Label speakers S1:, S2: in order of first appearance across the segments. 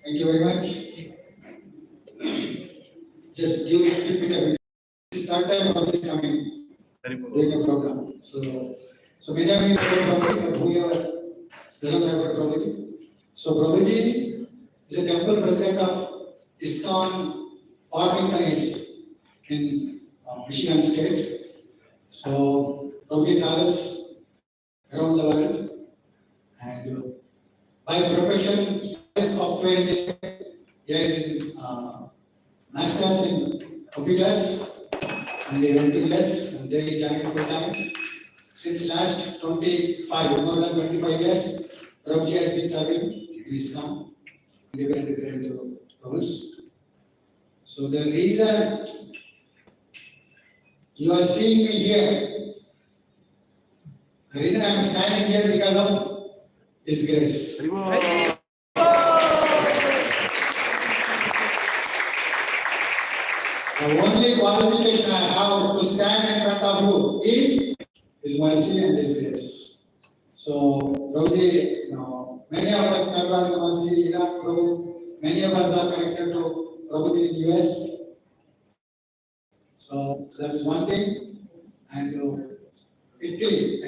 S1: Thank you very much. Just give it a bit. This third time Prabhuji is coming doing a program. So many of you know Prabhuji, but whoever doesn't know about Prabhuji. So Prabhuji is a temple president of ISKCON Farmington Hills in Michigan State. So Prabhuji travels around the world, and by profession he is software engineer. He has his masters in computers and they went to US and then he joined full time. Since last 25, more than 25 years, Prabhuji has been serving in ISKCON in different roles. So the reason you are seeing me here, the reason I am standing here because of His grace. The only qualification I have to stand in front of you is His mercy and His grace. So, Prabhuji, many of us, many of us are connected to Prabhuji in US. So, that's one thing. And quickly,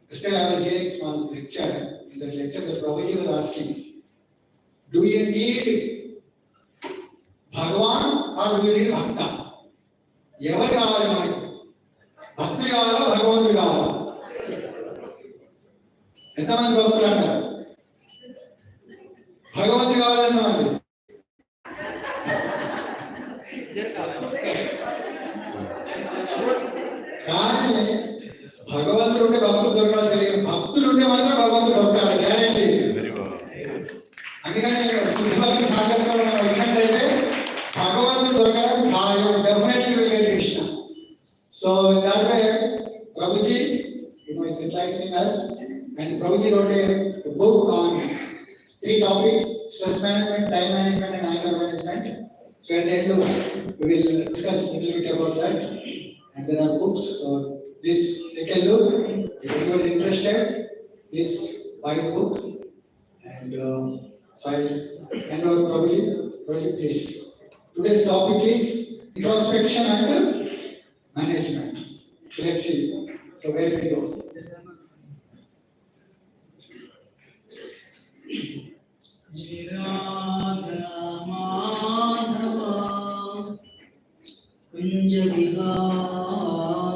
S1: yesterday I was hearing a small lecture. In that lecture, the Prabhuji was asking, do you need Bhagavan or do you need Bhakta? ఎవరు కావాలి మనకి? భక్తులు కావాలా భగవంతుడు కావాలా? ఎంతమంది భక్తులు అంటారు? భగవంతుడు కావాలి ఎంతమంది? కానీ భగవంతుడు ఉంటే భక్తులు దొరకడం తెలియదు. భక్తులు ఉంటే మాత్రం భగవంతుడు దొరకాలి, గ్యారెంటీ. అందుకని శుద్ధభక్తి సాగరంలో మనం వచ్చినట్లయితే భగవంతుడు దొరకడం ఖాయం. Definitely will get Krishna. So that way, Prabhuji, is enlightening us, and Prabhuji wrote a book on 3 topics: stress management, time management, and anger management. So at the end, we will discuss a little bit about that. And there are books, so please take a look. If anyone is interested, please buy the book. And so I hand over Prabhuji. Prabhuji, please. Today's topic is introspection and management. So let's see. So where we go?
S2: Kunja Bihari.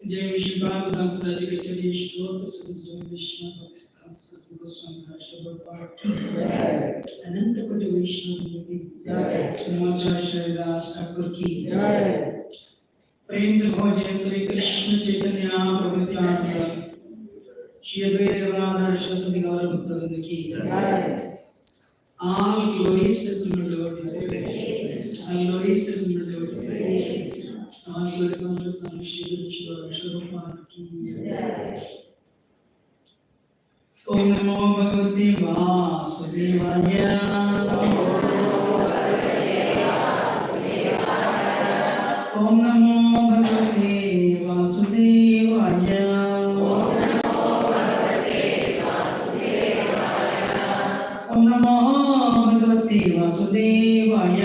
S2: जय विष्णुपाद ब्रह्मसदा जी के चलिए श्लोक सदस्य विष्णु भक्ति सत्संग गोस्वामी भाषा पाठ की अनंत कोटि वैष्णव की नमोचार्य श्रीदास ठाकुर की प्रेम से हो जय श्री कृष्ण चैतन्य प्रभु नित्यानंद श्री अद्वैत गदाधर सरस्वती गौर भक्तवृंद की all glories to Simon devotees all glories to Simon devotees all glories to Simon Shri Prabhupada की ओम नमो भगवते वासुदेवाय ओम नमो भगवते वासुदेवाय ओम नमो भगवते वासुदेवाय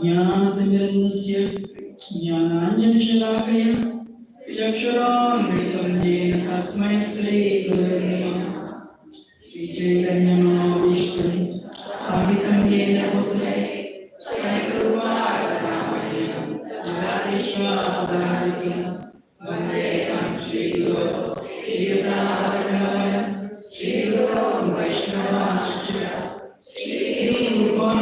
S2: ज्ञानतिमिरन्दस्य ज्ञानाञ्जनशलाकया चक्षुरोन्मिलितं येन तस्मै श्रीगुरवे नमः श्रीचैतन्यमनोभीष्टं स्थापितं येन भूतले स्वयं रूपा कदामह्यं जगदीश्वरपदान्तिकं वन्देऽहं श्रीगुरो श्रीयुतापदकमलं श्रीगुरों वैष्णवांश्च श्रीरूपं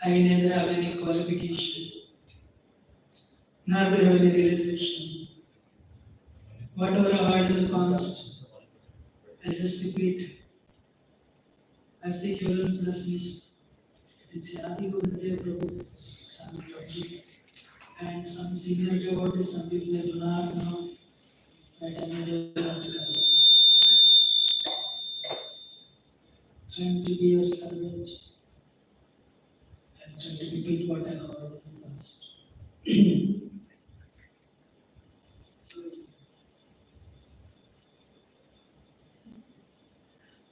S2: I neither have any qualification, nor do I have any realization. Whatever I heard in the past, I just repeat. I seek everyone's blessings. It's Adi Gurudev Prabhu, Swami Prabhuji, and some seniority about this. Some people do not know that I need a blessings. Trying to be your servant and trying to repeat what I heard in the past. So,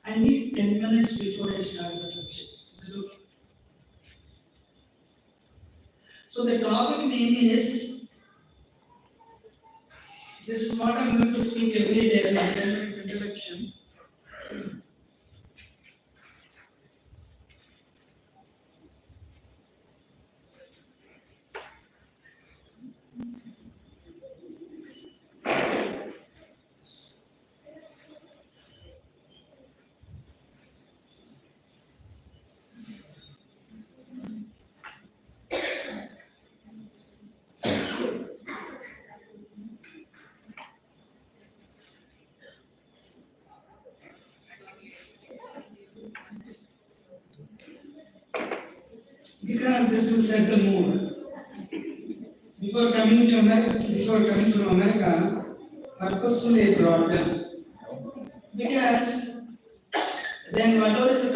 S2: I need 10 minutes before I start the subject. Is it okay? So the topic name is, this is what I'm going to speak every day, like 10 minutes introduction. Because this will set the mood. Before coming from America, purposefully brought them. Because then whatever is the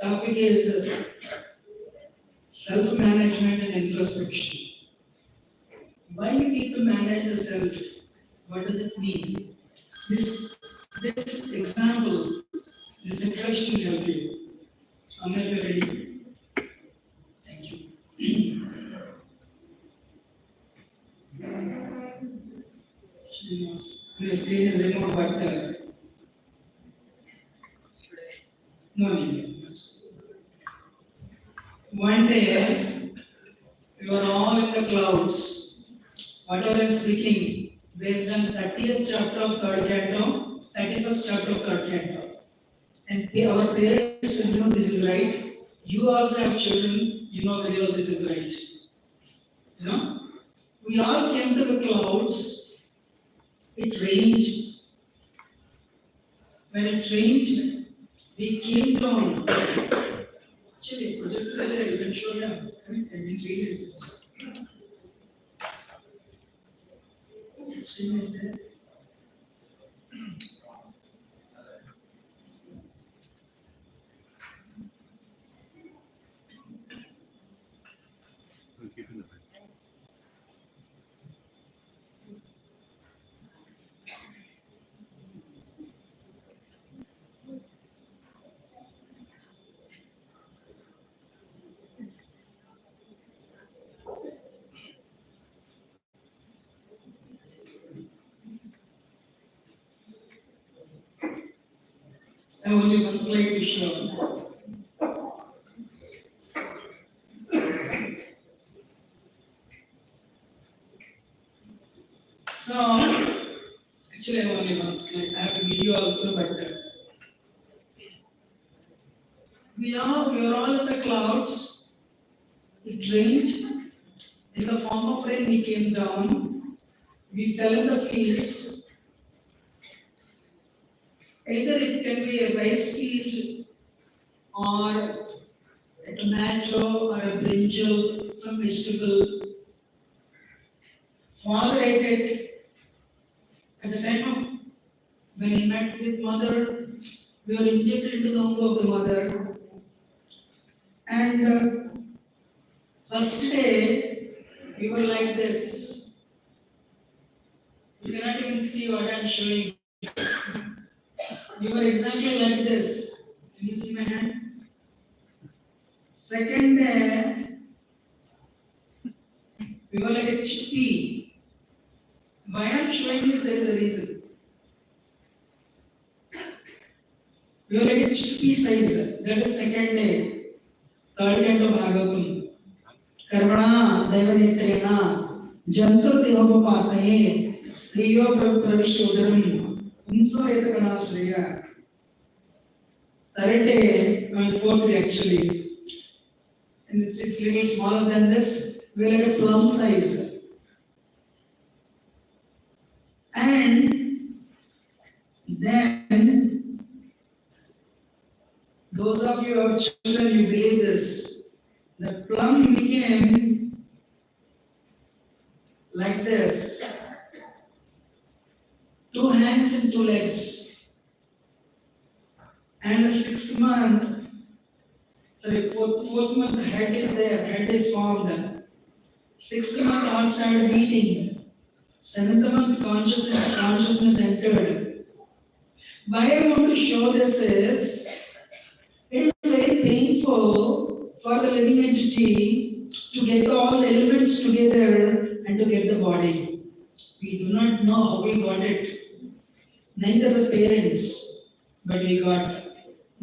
S2: topic is self-management and introspection. Why you need to manage the self? What does it mean? This example, this introduction will help you. Am I ready? Thank you. The screen is removed, but no need. One day, we were all in the clouds. Whatever I'm speaking, based on 30th chapter of 3rd canto, 31st chapter of 3rd canto. And our parents will know this is right. You also have children, you know very well this is right. You know? We all came to the clouds. It rained. When it rained, we came down. Actually, projector is there, you can show them. And it rains. Screen is there. I have only one slide to show. So, actually I have only one slide. I have a video also, but we were all in the clouds. It rained. In the form of rain, we came down. We fell in the fields. Either it can be a rice field or a tomato or a brinjal, some vegetable. Father ate it. At the time of when he met with mother, we were injected into the womb of the mother. And first day, we were like this. You cannot even see what I am showing. We were exactly like this. Can you see my hand? Second day, we were like a chickpea. Why I am showing this, there is a reason. We were like a chickpea size. That is second day. Third canto Bhagavatam. Karmana Devanetrena Jantur Dehopapataye Striyo Pravishyodaram Unso Yetakanashraya. Third day, fourth day actually. and it's little smaller than this, we're like a plum size. And then, those of you who have children, you believe this. The plum became like this. 2 hands and 2 legs. And the 6th month, fourth month, the head is there, head is formed. 6th month, heart started beating. 7th month, consciousness entered. Why I want to show this is, it is very painful for the living entity to get all the elements together and to get the body. We do not know how we got it. Neither the parents, but we got.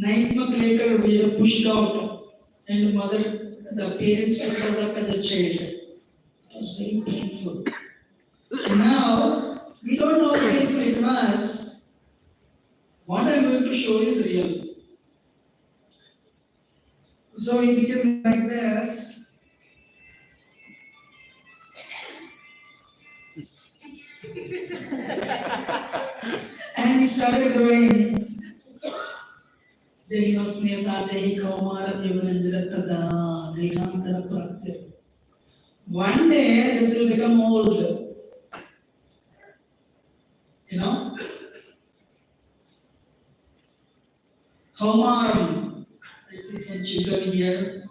S2: 9th month later, we were pushed out, and the parents took us up as a child. It was very painful. Now, we don't know how painful it was. What I'm going to show is real. So we became like this. And we started growing. Dehi Masniyata, Dehi Kaumara, Devananjaratada, Dehantara Pratyam. One day this will become old. You know? Kaumaram. I see some children here.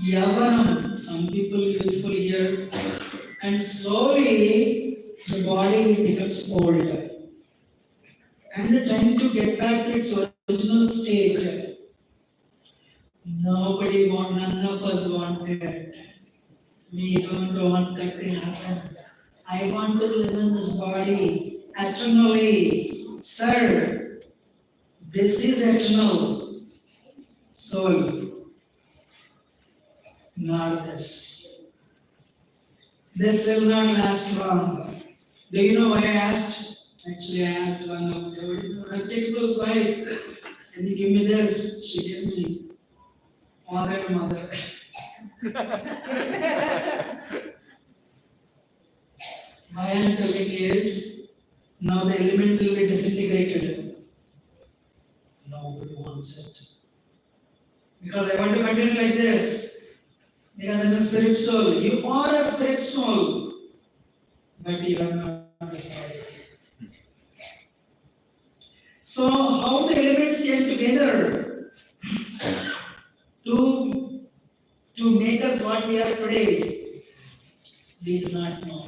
S2: Yavanam, some people youthful here. And slowly the body becomes old. And trying to get back to its original state. None of us wanted. We don't want that to happen. I want to live in this body eternally. Sir, this is eternal. Soul. Not this. This will not last long. Do you know why I asked? Actually, I asked one of the Rajiku's wife, can you give me this? She gave me father and mother. Why I am telling is, now the elements will be disintegrated. Nobody wants it. Because I want to continue like this. Because I'm a spirit soul. You are a spirit soul. But you are not a body. So how the elements came together to make us what we are today, we do not know.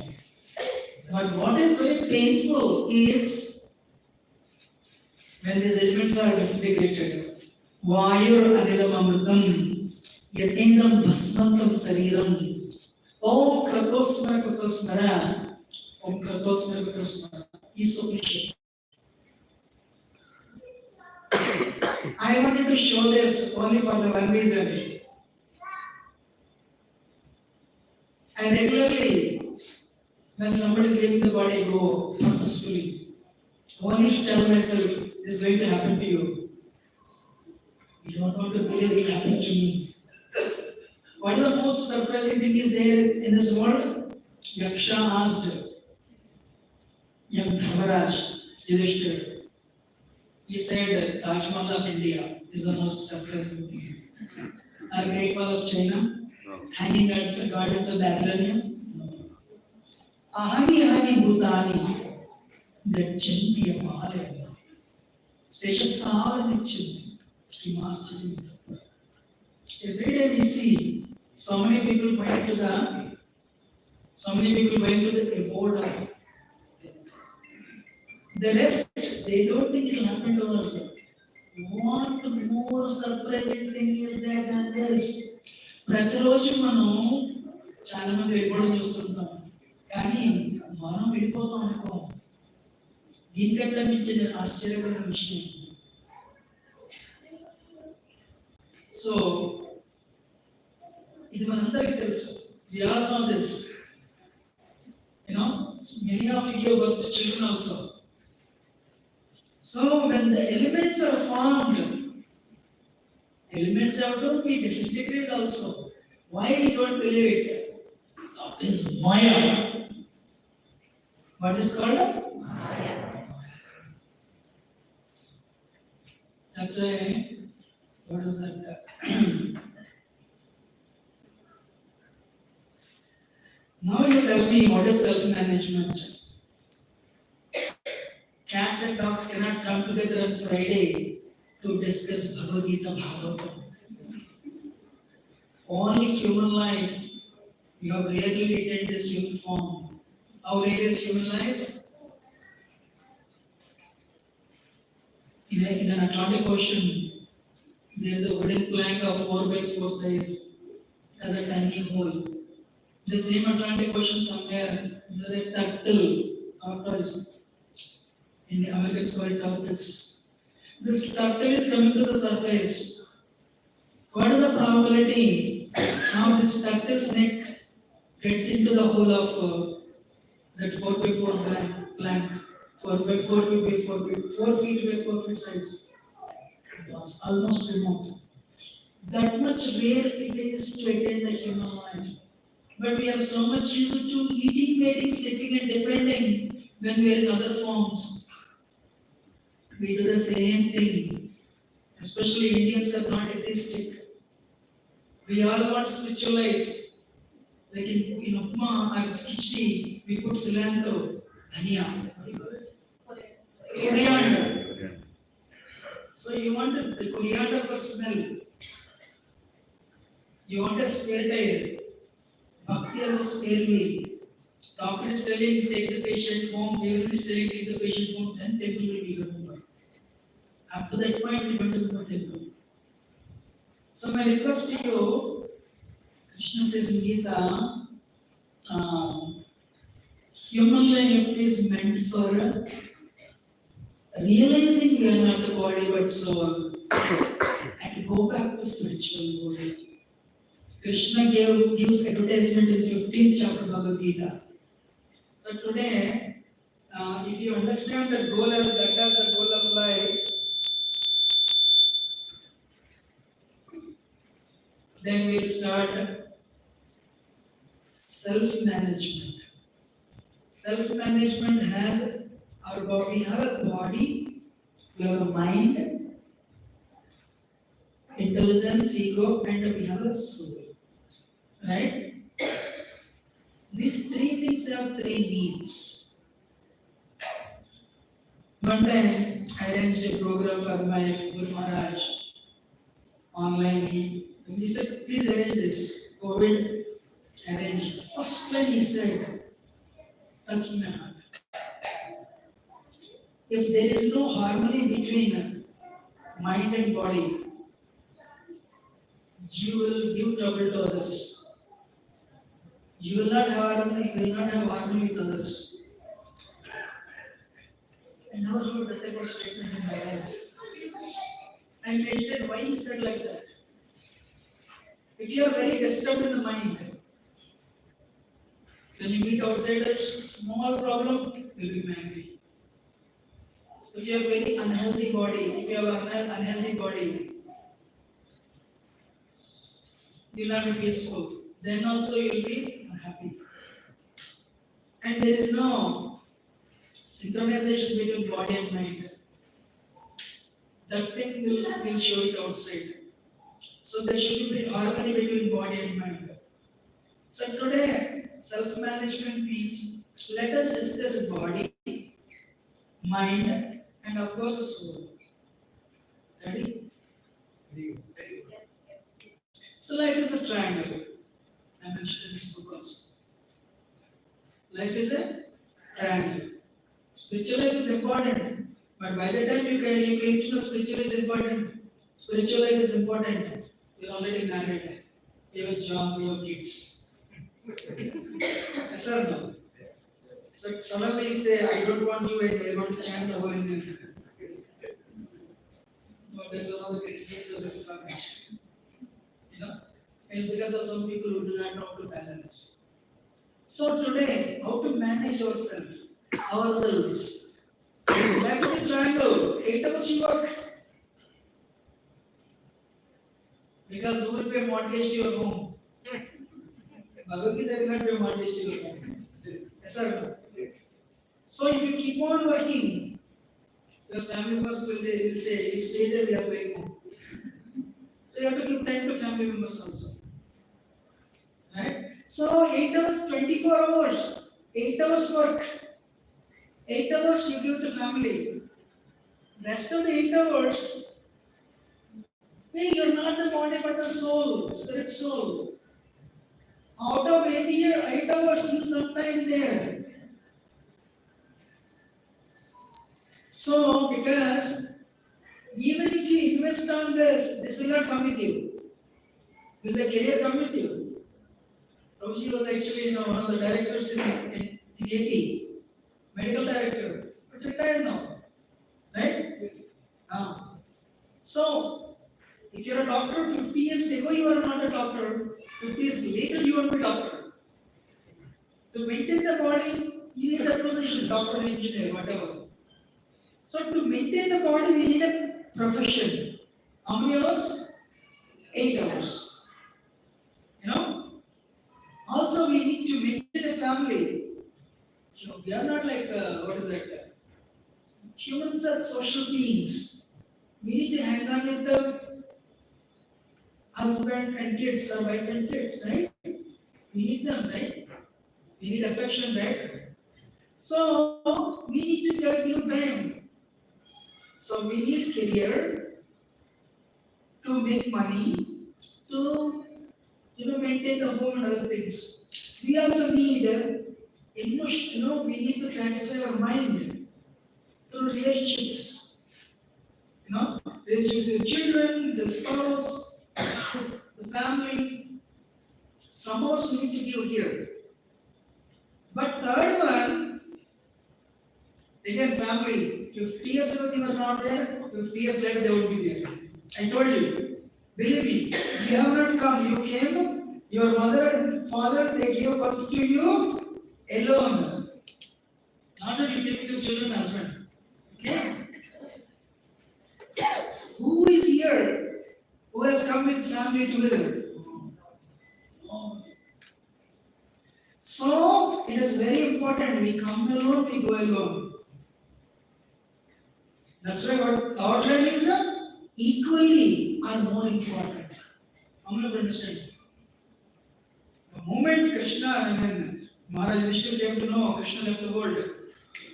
S2: But what is very painful is when these elements are disintegrated. Vayur anilam amritam yatendam bhasmantam sariram Om kratosmara Om kratosmara Iso. I wanted to show this only for the one reason. I regularly, when somebody is letting the body go purposefully, only to tell myself, this is going to happen to you. You don't want to believe it will happen to me. What is the most surprising thing is there in this world? Yaksha asked young Dharmaraj, Yudhishthira. He said Taj Mahal of India is the most surprising thing. Our Great Wall of China, hanging gardens of Babylonia. No. Ahani Bhutani, Gachanti Amahalaya. Seshastar Nichanti, Himaschati. Every day we see so many people going to the abode of the rest, they don't think it will happen to us. What more surprising thing is there than this? ప్రతిరోజు మనం చాలా మంది వెళ్ళిపోవడం చూస్తుంటాం, కానీ మనం వెళ్ళిపోతాం అనుకో. దీనికంటే మించిన ఆశ్చర్యకరమైన విషయం. సో ఇది మనందరికీ తెలుసు. We all know this. Many of you give birth to children also. So when the elements are formed, elements have to be disintegrated also. Why we don't believe it? That is Maya. What is it called? Maya. That's why, what is that? Now you tell me what is self-management? Cats and dogs cannot come together on Friday to discuss Bhagavad Gita Bhagavatam. Only human life, you have rarely attained this human form. How rare is human life? In an Atlantic Ocean, there is a wooden plank of 4 by 4 size. It has a tiny hole. The same Atlantic Ocean somewhere, there is a tortoise. In the Americans call it tortoise. This turtle is coming to the surface. What is the probability now this turtle's neck gets into the hole of that 4 by 4 plank? 4 by 4 by 4 by 4 feet by 4 feet size. It was almost remote. That much rare it is to attain the human life. But we are so much used to eating, mating, sleeping, and depending when we are in other forms. We do the same thing. Especially Indians are not atheistic. We all want spiritual life. Like in upma or khichdi, we put cilantro, dhania, coriander. So you want the coriander for smell. You want a spare tire. Bhakti has a spare wheel. Doctor is telling take the patient home, everyone is telling take the patient home, then temple will be remembered. Up to that point, we went to the temple. So my request to you, Krishna says in Gita, human life is meant for realizing we are not the body but soul and go back to spiritual body. Krishna gives advertisement in 15th chapter Bhagavad Gita. So today, if you understand the goal of that as the goal of life, then we'll start self-management. Self-management has our body. We have a body, we have a mind, intelligence, ego, and we have a soul. Right? These three things have three needs. One time, I arranged a program for my Guru Maharaj online. He said, please arrange this. COVID, arrange it. First time he said, touch my heart. If there is no harmony between mind and body, you will give trouble to others. You will not have harmony with others. I never heard that type of statement in my life. I meditated why he said like that. If you are very disturbed in the mind, when you meet outsiders, small problem, you will be angry. If you have very unhealthy body, if you have an unhealthy body, you will not be peaceful. Then also you will be unhappy. And there is no synchronization between body and mind. That thing will show it outside. So there should be harmony between body and mind. So today, self-management means let us discuss body, mind, and of course the soul. Ready? So life is a triangle. I mentioned in this book also. Life is a triangle. Spiritual life is important, but by the time you came to know spiritual is important, spiritual life is important, you're already married, you have a job, you have kids. Yes or no? So suddenly you say, I don't want you, and I want to chant the whole name. No, there's another big sense of discrimination. You know? It's because of some people who do not know how to balance. So today, how to manage ourselves? Life is a triangle. 8 hours you work. Because who will pay mortgage to your home? Bhagavad Gita will not be a motivation. Yes, sir. So if you keep on working, your family members will say, you stay there, we are going home. So you have to give time to family members also. Right? So 8 hours, 24 hours, 8 hours work, 8 hours you give to family. Rest of the 8 hours, hey, you're not the body but the soul, spirit soul. Out of 8 hours, you some time there. So, because even if you invest on this will not come with you. Will the career come with you? Prabhuji was actually one of the directors in AP, medical director, but retired now. Right? So, if you're a doctor 50 years ago, you are not a doctor. 50 years later, you want to be a doctor. To maintain the body, you need a position, doctor, engineer, whatever. So, to maintain the body, we need a profession. How many hours? 8 hours. You know? Also, we need to maintain a family. We are not like, what is that? Humans are social beings. We need to hang on with the husband and kids, or wife and kids, right? We need them, right? We need affection, right? So we need to give them. So we need career to make money, to maintain the home and other things. We also need emotion, we need to satisfy our mind through relationships. Relationship with the children, the spouse, the family. Some of us need to give here. But third one, again family. 50 years ago they were not there, 50 years later they will be there. I told you, believe me, you have not come, you came, your mother and father, they gave birth to you alone. Not that you came with your children and husband. Okay? Who is here who has come with family together? So, it is very important. We come alone, we go alone. That's why what third line is equally or more important. How many of you understand? The moment Krishna, Maharaj Vishnu came to know Krishna left the world,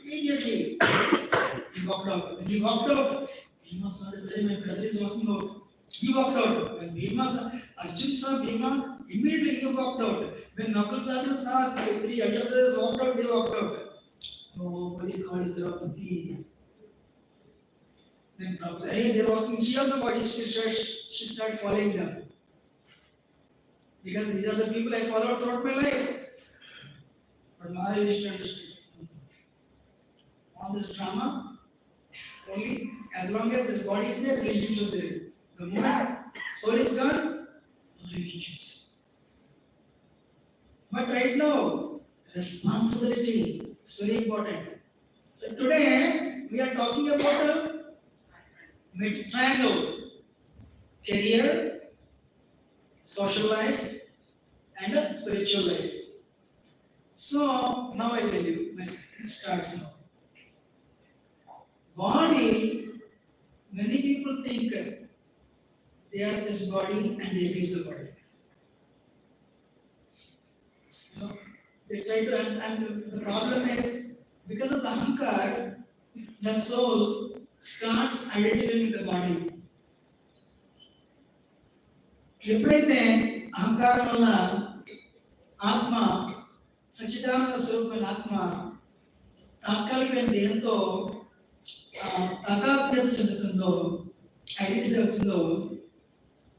S2: immediately he walked out. When he walked out, Bhima saw that my brother is walking out. He walked out. When Arjun saw Bhima, immediately he walked out. When Nakul Sadhu saw the three elder brothers walked out, they walked out. Nobody called Draupadi. Then Prabhupada, hey, they're walking. She also got she started following them. Because these are the people I followed throughout my life. But Maharaj Vishnu understood. All this drama, only as long as this body is there, relationships are there. The moment soul is gone, no relationships. But right now, responsibility is very important. So today, we are talking about a triangle: career, social life, and a spiritual life. So now I tell you, it starts now. Body, many people think they are this body and they abuse the body. They try to, and the problem is because of the ahankar, the soul starts identifying with the body. ఎప్పుడైతే అహంకారం వల్ల ఆత్మ సచ్చిదానంద స్వరూపమైన ఆత్మ తాత్కాలికమైన దేహంతో తాదాత్మ్యత చెందుతుందో, identify అవుతుందో,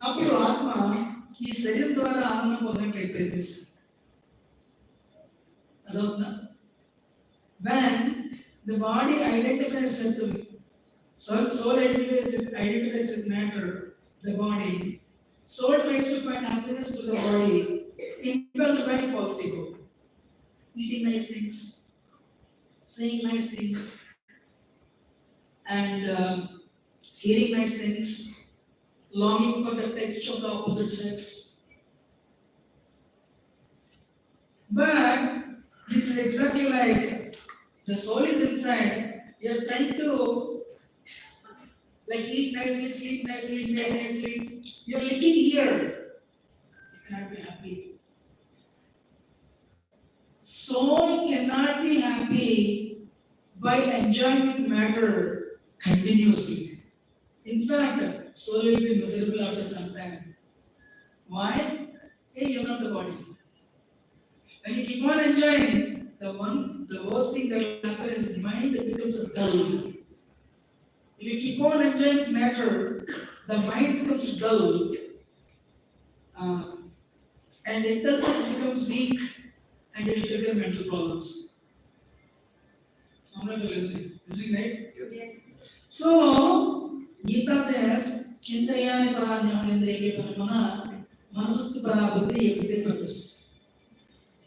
S2: అప్పుడు ఆత్మ ఈ శరీరం ద్వారా ఆనందం పొందడానికి ప్రయత్నిస్తుంది. అదవుతుందా? When the body identifies with the soul identifies with matter, the body, soul tries to find happiness to the body, impelled by false ego. Eating nice things, saying nice things, and hearing nice things, longing for the touch of the opposite sex. But this is exactly like the soul is inside. You're trying to like eat nicely, sleep nicely, play nicely. You're looking here. You cannot be happy. Soul cannot be happy by enjoying with matter continuously. In fact, soul will be miserable after some time. Why? Hey, you're not the body. When you keep on enjoying, the worst thing that will happen is mind becomes dull. If you keep on enjoying matter, the mind becomes dull, uh, and intelligence becomes weak, and it will trigger mental problems. How many of you are listening? Listening, right?
S3: Yes.
S2: So, Gita says, Kindriyani paranyahanindriya paramana, manasastu parabuddhi yakute purpose.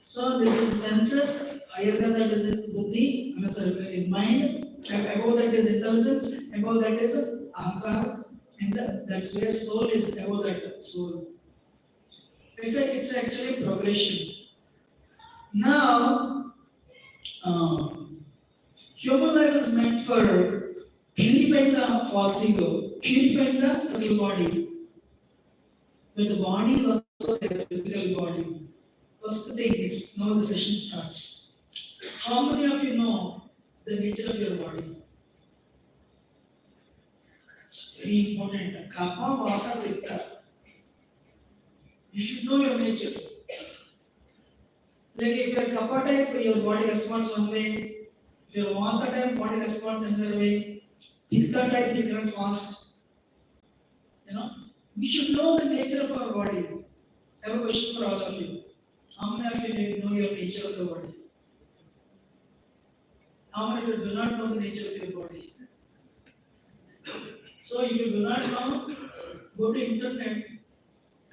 S2: So, this is senses, higher than that is buddhi, in mind, and above that is intelligence, above that is ahankara, and that's where soul is above that soul. It's actually progression. Now, human life is meant for purifying the false ego, purifying the subtle body. But the body is also a physical body. First thing is now the session starts. How many of you know the nature of your body? It's very important. Kapha, Vata, Pitta. You should know your nature. Like if you are Kapha type, your body responds one way. If you are Vata type, body responds another way. Pitta type, you can fast. We should know the nature of our body. I have a question for all of you. How many of you know your nature of the body? How many of you do not know the nature of your body? So if you do not know, go to internet,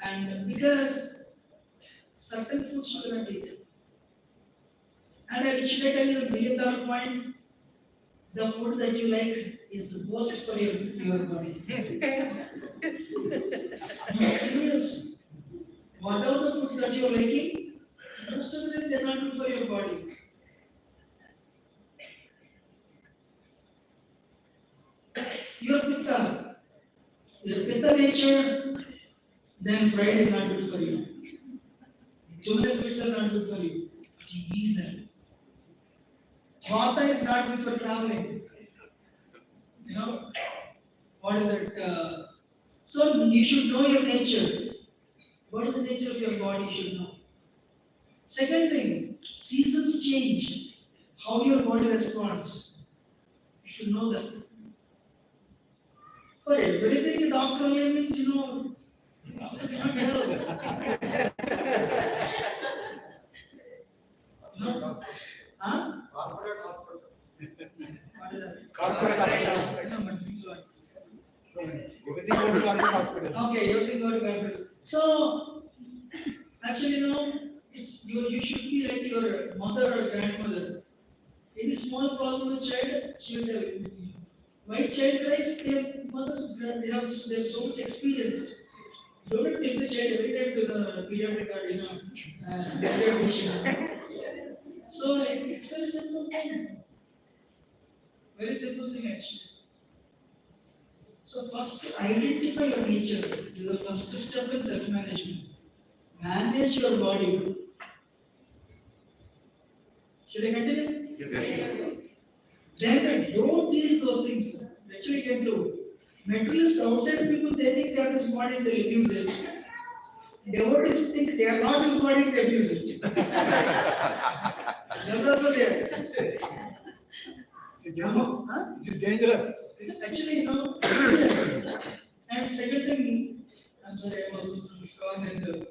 S2: and because certain foods you cannot eat. And should I tell you the $1 million point? The food that you like is the worst for your body. No, serious. Whatever the foods that you are liking, most of them they are not good for your body. Your pitta nature, then fried is not good for you. Sugar sweets are not good for you. But you need them. Vata is not good for traveling. What is it? So you should know your nature. What is the nature of your body? You should know. Second thing, seasons change. How your body responds. You should know that. For everything, doctor only means, doctor cannot help. Huh?
S1: Corporate hospital.
S2: What is that?
S1: Corporate hospital.
S2: I know, but means what?
S1: Everything go to corporate hospital.
S2: Okay, everything go to corporate. So, actually, you should be like your mother or grandmother. Any small problem with child, she will tell you. Why child cries? Their mothers, they have there's so much experience. Don't take the child every time to the pediatric or pediatrician. So it's very simple thing. Very simple thing actually. So first identify your nature. This is the first step in self-management. Manage your body. Should I continue?
S1: Yes.
S2: Then don't deal those things. Actually, you can do. Materialists outside people, they think they are this body, they abuse it. Devotees think they are not this body, they abuse it. That's also there.
S1: It is dangerous.
S2: Actually, and second thing, I'm sorry, I'm also from ISKCON and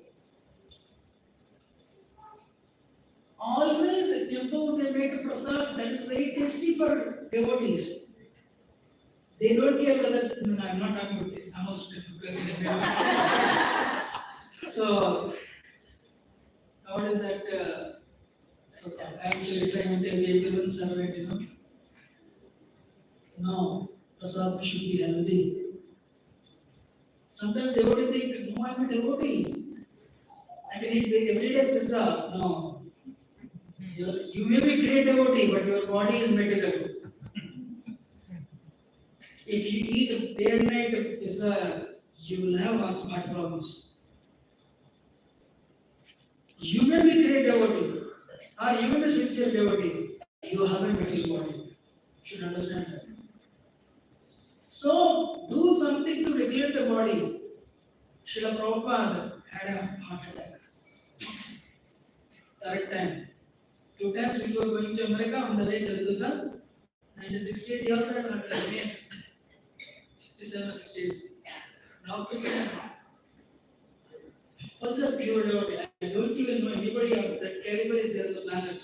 S2: always at temple they make a prasad that is very tasty for devotees. They don't care whether, no, I'm not talking about it, I'm also president. So, what is that? So, I'm actually trying to tell you, everyone serve it, No, prasad should be healthy. Sometimes devotee think, no, I'm a devotee. I can eat every day prasad. No. You may be great devotee, but your body is material. If you eat day and night pizza, you will have heart problems. You may be great devotee, or you may be sincere devotee. You have a material body. You should understand that. So, do something to regulate the body. Srila Prabhupada had a heart attack. Third time. 2 times before going to America, on the way Chaldutta, 1968, he also had a heart attack. 67 or 68. Doctor said, what's a pure devotee? I don't even know anybody of that caliber is there on the planet.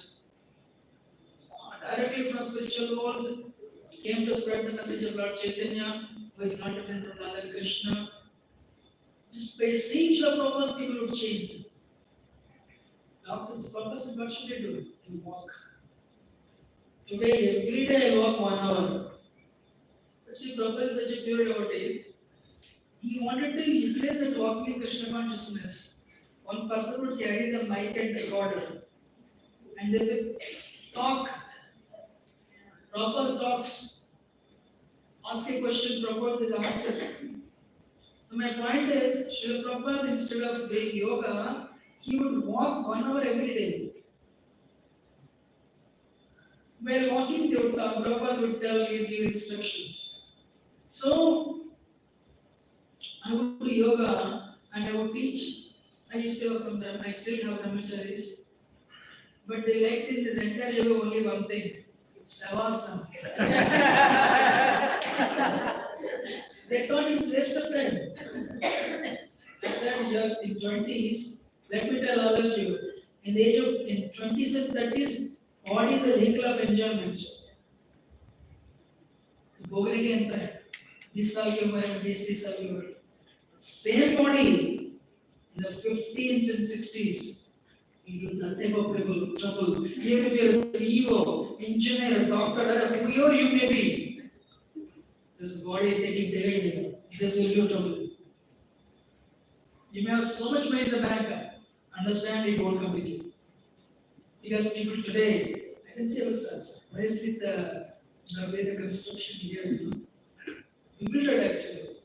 S2: Directly from spiritual world, came to spread the message of Lord Chaitanya, who is not different from Radha and Krishna. Just by seeing Srila Prabhupada, people would change. Now, this purpose is what should I do? You walk. Today, every day I walk 1 hour. Sri Prabhupada is such a pure devotee. He wanted to utilize that walking in Krishna consciousness. One person would carry the mic and recorder. And there's a talk. Prabhupada talks. Ask a question, Prabhupada will answer. So my point is, Srila Prabhupada, instead of doing yoga, he would walk 1 hour every day. While walking, Prabhupada would tell you, give instructions. So, I would do yoga and I would teach. I used to have some time, I still have brahmacharis. But they liked in this entire yoga only one thing. Savasana. They thought it's waste of time. I said, you're in 20s, let me tell all of you, in the age of in 20s and 30s, body is a vehicle of enjoyment. This साल की उम्र में 20 साल की उम्र same body in the 15s and 60s you will that type of trouble even if you are a CEO, engineer, doctor, whoever you may be, this body taking day this will give trouble. You may have so much money in the bank, understand it won't come with you. Because people today, I can say was raised with the way the construction here, people are actually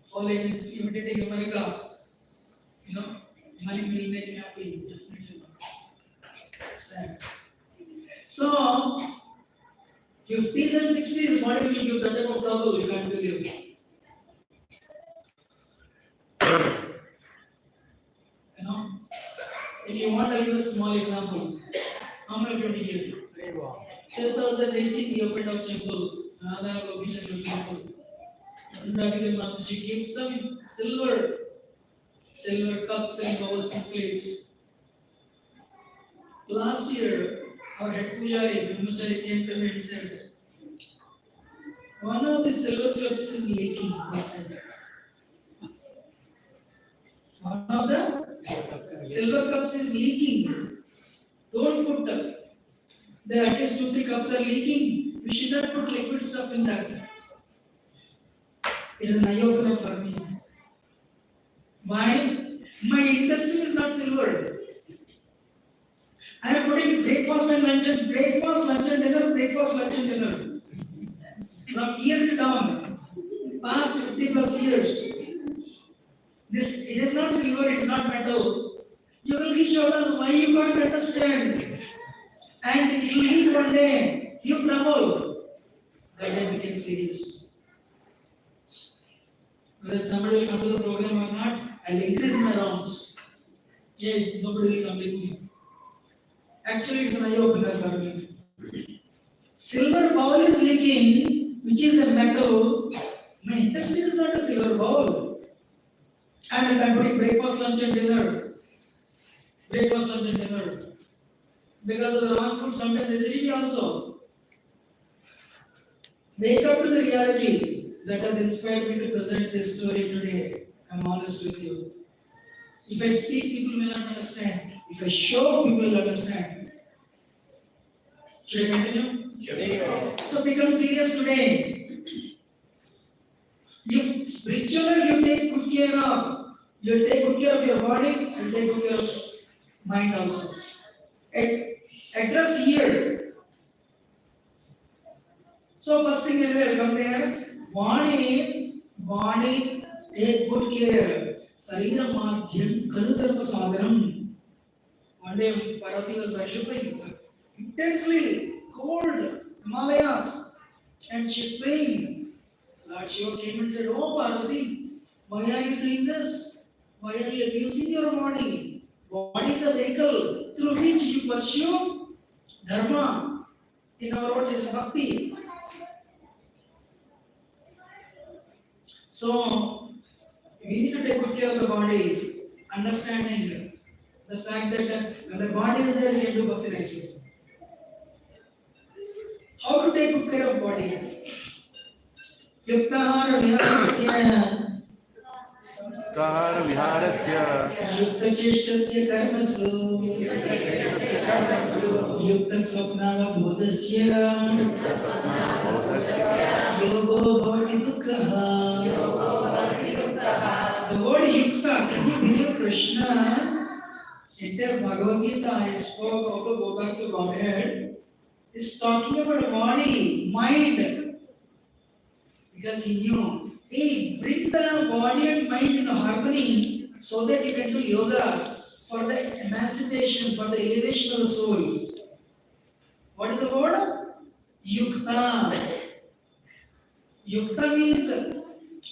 S2: following, imitating America, money will make you happy, definitely not. Sad. So, 50s and 60s, body will give that type of trouble, you can't believe. If you want, I'll give a small example. How many of you here? 2018, we opened up temple. Radha Gopishan temple. Radhika Mataji gave some silver cups and bowls and plates. Last year, our head pujari, Brahmachari, came to me and said, one of the silver cups is leaking. One of the silver cups is leaking. Don't put the at least 2-3 cups are leaking. We should not put liquid stuff in that. It is an eye opener for me. Why? My intestine is not silver. I am putting breakfast, lunch and dinner. From year to down, past 50 plus years. It is not silver, it is not metal. Yugal Kishore us why you can't understand. And it will leak one day. You trouble. That day became serious. Whether somebody will come to the program or not, I'll increase my rounds. Okay, nobody will come with me. Actually, it's an eye opener for me. Silver bowl is leaking, which is a metal. My intestine is not a silver bowl. And I'm putting breakfast, lunch and dinner. Because of the wrong food, sometimes acidity also. Wake up to the reality that has inspired me to present this story today. I'm honest with you. If I speak, people may not understand. If I show, people will understand. Should I continue? Yes. So become serious today. If spiritual life you take good care of, you'll take good care of your body, you'll take good care of mind also. address here. So first thing anyway, come there. Body, take good care. Sarira madhyam kaludarpa sagaram. One day Parvati was worshipping intensely cold Himalayas, and she's praying. Lord Shiva came and said, "Oh Parvati, why are you doing this? Why are you abusing your body? Body is a vehicle through which you pursue dharma. In our words, it is bhakti." So we need to take good care of the body, understanding the fact that when the body is there, we can do bhakti nicely. How to take good care of body? Yuktahara viharasya,
S3: Kahara viharasya,
S2: yukta cheshtasya karmasu, yukta swapnava bodhasya, yogo bhavati dukkha. The word yukta, can you believe Krishna? Entire Bhagavad Gita, I spoke how to go back to Godhead, is talking about the body, mind. Because he knew, hey, bring the body and mind in harmony so that you can do yoga for the emancipation, for the elevation of the soul. What is the word? Yukta. Yukta means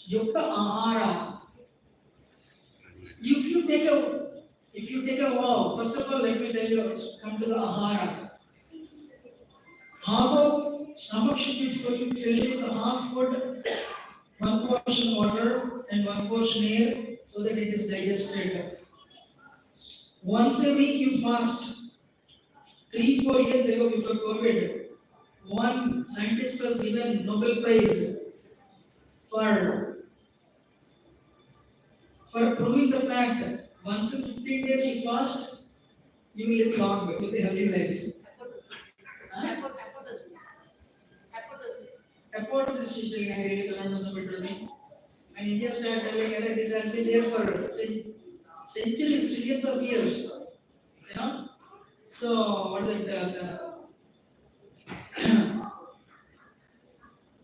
S2: Yukta ahara. If you take a vow, first of all, let me tell you, come to the ahara. Half of stomach should be filled with half food, one portion water and one portion air, so that it is digested. Once a week you fast. 3-4 years ago, before COVID, one scientist was given Nobel Prize for proving the fact that once in 15 days you fast, you will live long with a healthy life. Hypothesis is doing Lilananda somebody told me. And India started telling that this has been there for centuries, trillions of years. You know? So what is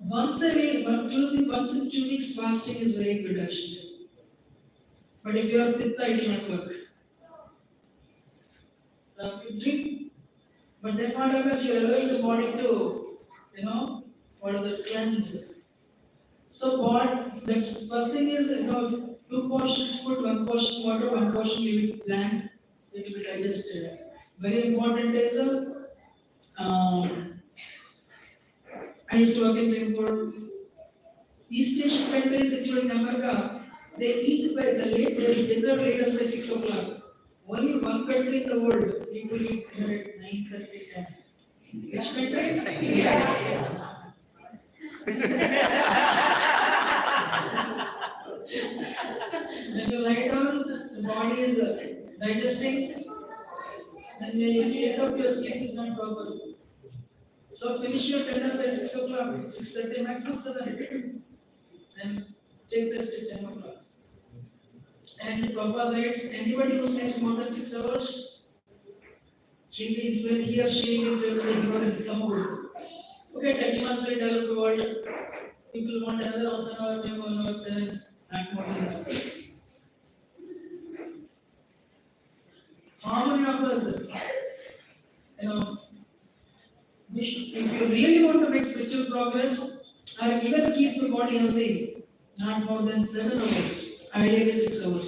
S2: once a week, once in 2 weeks fasting is very good actually. But if you are pitta, it will not work. You drink, but then what happens? You are allowing the body to, what is it, cleanse. So what, that's first thing is, 2 portions food, 1 portion water, 1 portion leave it blank, it will be digested. Very important is, I used to work in Singapore. East Asian countries, including America, they eat by the late, their dinner late us by 6 o'clock. Only one country in the world, people eat dinner at 9:30, 10. Which country? When you lie down, the body is digesting. Then when you wake up, your sleep is not proper. So finish your dinner by 6 o'clock, 6:30 maximum 7. Then take rest at 10 o'clock. And proper rates, anybody who sleeps more than 6 hours, he or she will influence the ignorance, come over. Okay, technologically developed world, people want another half an hour, maybe 1 hour, 7, not more than that. How many of us, if you really want to make spiritual progress, or even keep the body healthy, not more than 7 hours, ideally 6 hours.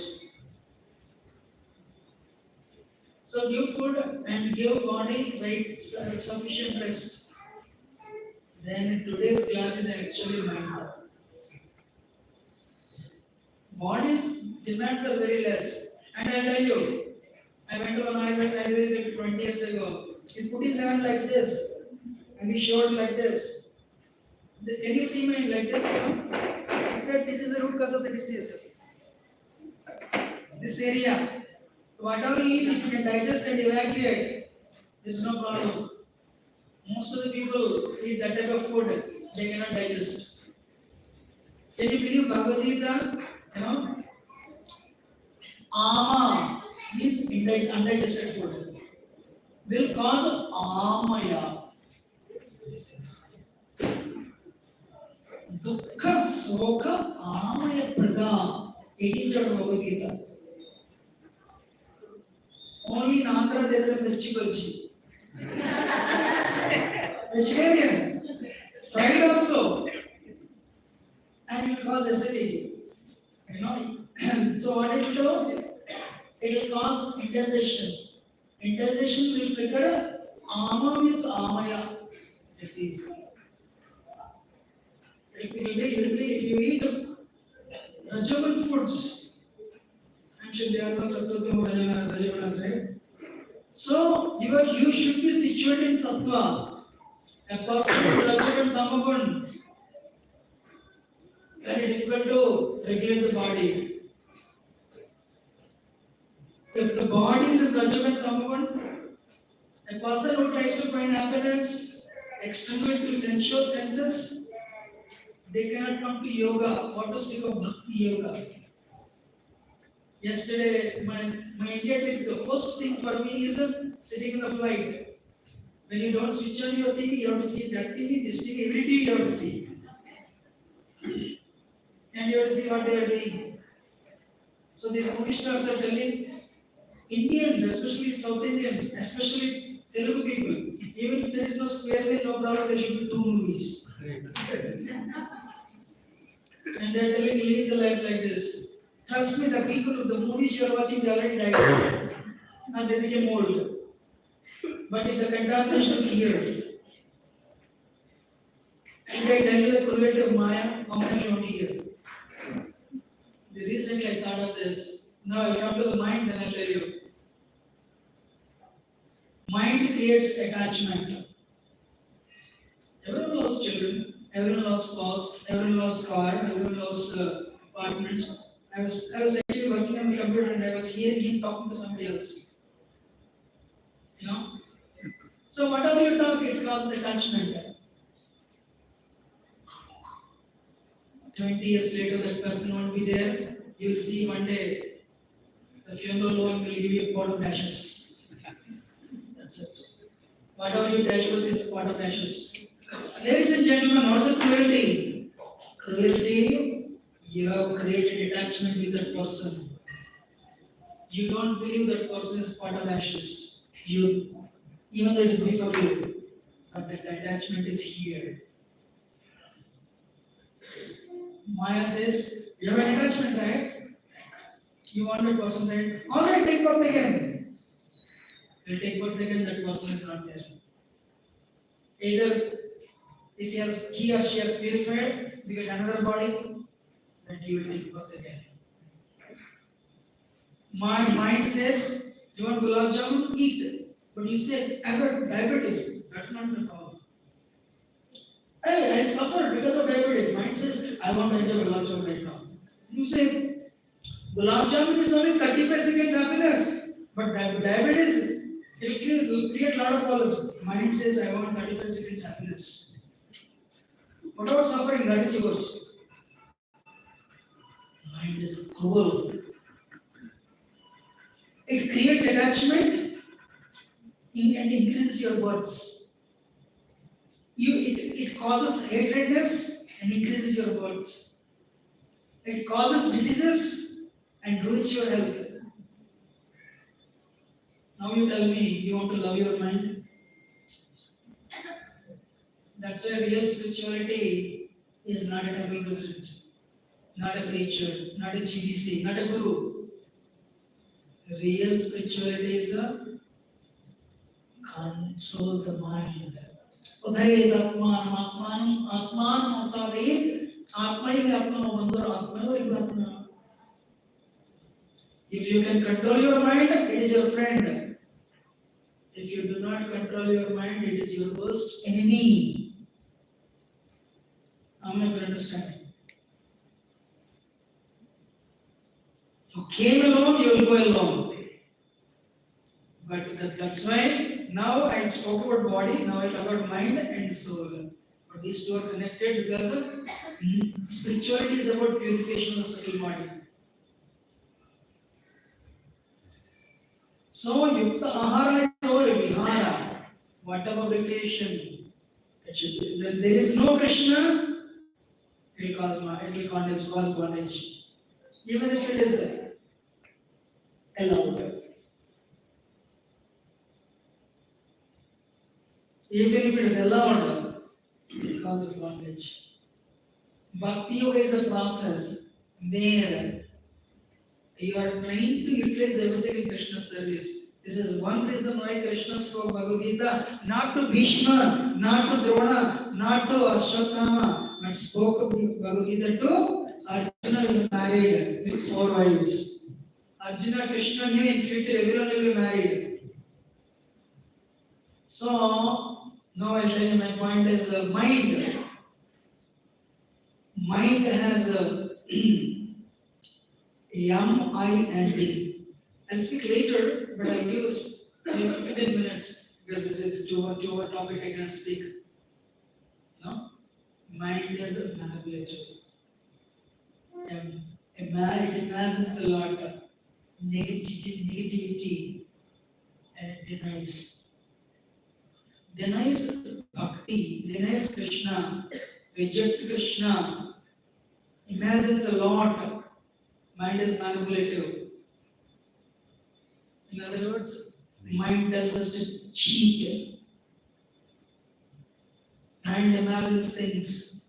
S2: So give food and give body right sufficient rest. Then today's class is actually mind. Body's demands are very less. And I tell you, I went to an Ayurvedic 20 years ago. He put his hand like this and he showed like this. Can you see me like this? He said this is the root cause of the disease. This area. Whatever you eat, if you can digest and evacuate, there's no problem. Most of the people eat that type of food, they cannot digest. Can you believe Bhagavad Gita? Ama means undigested food. will cause amaya. Dukkha soka amaya prada. 18th chapter of Bhagavad Gita. Only in Andhra there is a mirchi bhaji. Vegetarian. Fried also. And it will cause acidity. You know. So what it will do? It will cause indigestion. Indigestion will trigger ama means amaya disease. It will be if you eat Rajavan foods. Actually, they are not Sattva Rajavan, right? So you should be situated in Sattva. A person with Rajavan Tamagun, very difficult to regulate the body. If the body is in Rajavan Tamagun, a person who tries to find happiness externally through sensual senses, they cannot come to yoga. What to speak of bhakti yoga? Yesterday, my India trip, the first thing for me is sitting in the flight. When you don't switch on your TV, you have to see that TV, this TV, every TV you have to see. And you have to see what they are doing. So these movie stars are telling Indians, especially South Indians, especially Telugu people, even if there is no square lane, no problem, there should be 2 movies. And they are telling, lead the life like this. Trust me, the people, the movies you are watching, they already died. And they became old. But if the contamination is here, and I tell you the cumulative Maya, how many are here? Recently I thought of this. Now you come to the mind, then I'll tell you. Mind creates attachment. Everyone loves children, everyone loves spouse, everyone loves car, everyone loves apartments. I was actually working on the computer and I was hearing him talking to somebody else. You know? So whatever you talk, it causes attachment. 20 years later, that person won't be there. You will see one day the funeral home will give you a pot of ashes. That's it. Whatever you dealt with is a pot of ashes. Ladies and gentlemen, what's the cruelty? Cruelty, you have created attachment with that person. You don't believe that person is pot of ashes. Even though it's before you, but that attachment is here. Maya says, you have an attachment, right? You want a person, right? Alright, take birth again. You'll take birth again, that person is not there. Either if he or she has purified, they get another body, then he will take birth again. My mind says, you want gulab jamun, eat it. But you say, I've got diabetes. That's not the problem. Hey, I suffered because of diabetes. Mind says, I want to enjoy gulab jamun right now. You say, gulab jamun is only 35 seconds happiness. But diabetes, it will create a lot of problems. Mind says, I want 35 seconds happiness. Whatever suffering, that is yours. Mind is cruel. It creates attachment and increases your words. It causes hatredness and increases your words. It causes diseases and ruins your health. Now you tell me, you want to love your mind? That's why real spirituality is not a temple president, not a preacher, not a GBC, not a guru. Real spirituality is a control the mind. Udhayed atman atman atman asadayed atmai atman bandhur atma. If you can control your mind, it is your friend. If you do not control your mind, it is your worst enemy. How many of you understand? You came alone, you will go alone. But that's why now I spoke about body, now I talk about mind and soul. But these two are connected because spirituality is about purification of the subtle body. So Yukta Ahara is our Vihara. Whatever recreation, it should be. When there is no Krishna, it will cause bondage. Even if it is allowed. Even if it is allowed, it causes bondage. Bhakti Yoga is a process where you are trying to utilize everything in Krishna's service. This is one reason why Krishna spoke Bhagavad Gita not to Bhishma, not to Drona, not to Ashwatthama, but spoke Bhagavad Gita to Arjuna, who is married with 4 wives. Arjuna, Krishna knew in future everyone will be married. So now I'll tell you my point is mind. Mind has M, I, and D. I'll speak later, but I'll give us 15 minutes because this is too much topic I cannot speak. No? Mind is a manipulator. It imagines a lot of negativity and denies bhakti, denies Krishna, rejects Krishna, imagines a lot. Mind is manipulative. In other words, mind tells us to cheat. Mind imagines things.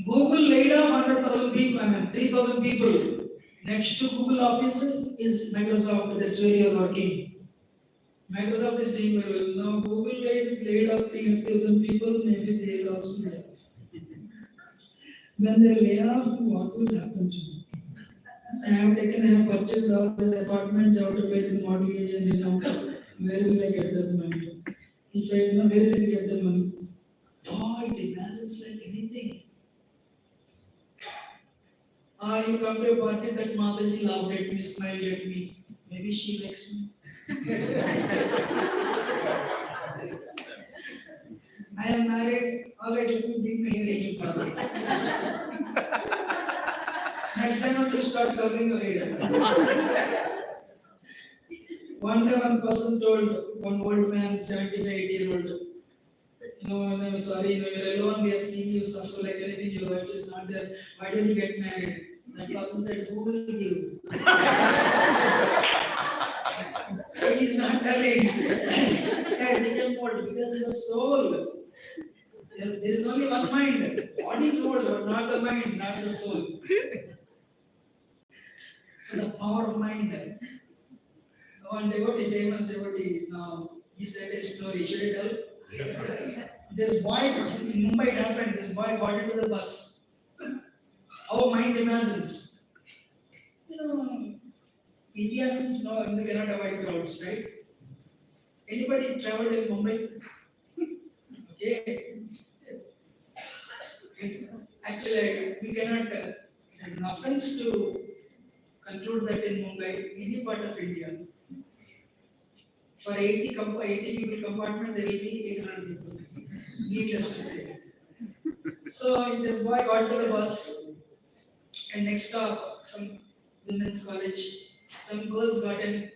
S2: Google laid off 100,000 people, 3,000 people. Next to Google office is Microsoft, that's where you are working. Microsoft is doing very well. Now Google laid off 300,000 people, maybe they will also lay off. When they lay off, what will happen to them? I have purchased all these apartments, I have to pay the mortgage and where will I get that money? If I where will I get the money? Oh, it imagines like anything. Or you come to a party that Mataji laughed at me, smiled at me. Maybe she likes me. I am married, already let me bring my hair again for me. Next time also start covering your hair. One day one person told one old man, 75-80-year-old, I'm sorry, you're alone, we have seen you suffer like anything, your wife is not there, why don't you get married? That person said, who will give? So he's not telling. I became old because your soul. There is only one mind. Body is old, but not the mind, not the soul. So the power of mind. One devotee, famous devotee, he said a story. Should I tell? This boy in Mumbai, it happened. This boy got into the bus. Our mind imagines. Indians know we cannot avoid crowds, right? Anybody traveled in Mumbai? Okay. Actually, we cannot. It is an offense to conclude that in Mumbai, any part of India, for 80 people compartment, there will be 800 people. Needless to say. So this boy got to the bus, and next stop, some women's college. Some girls got in.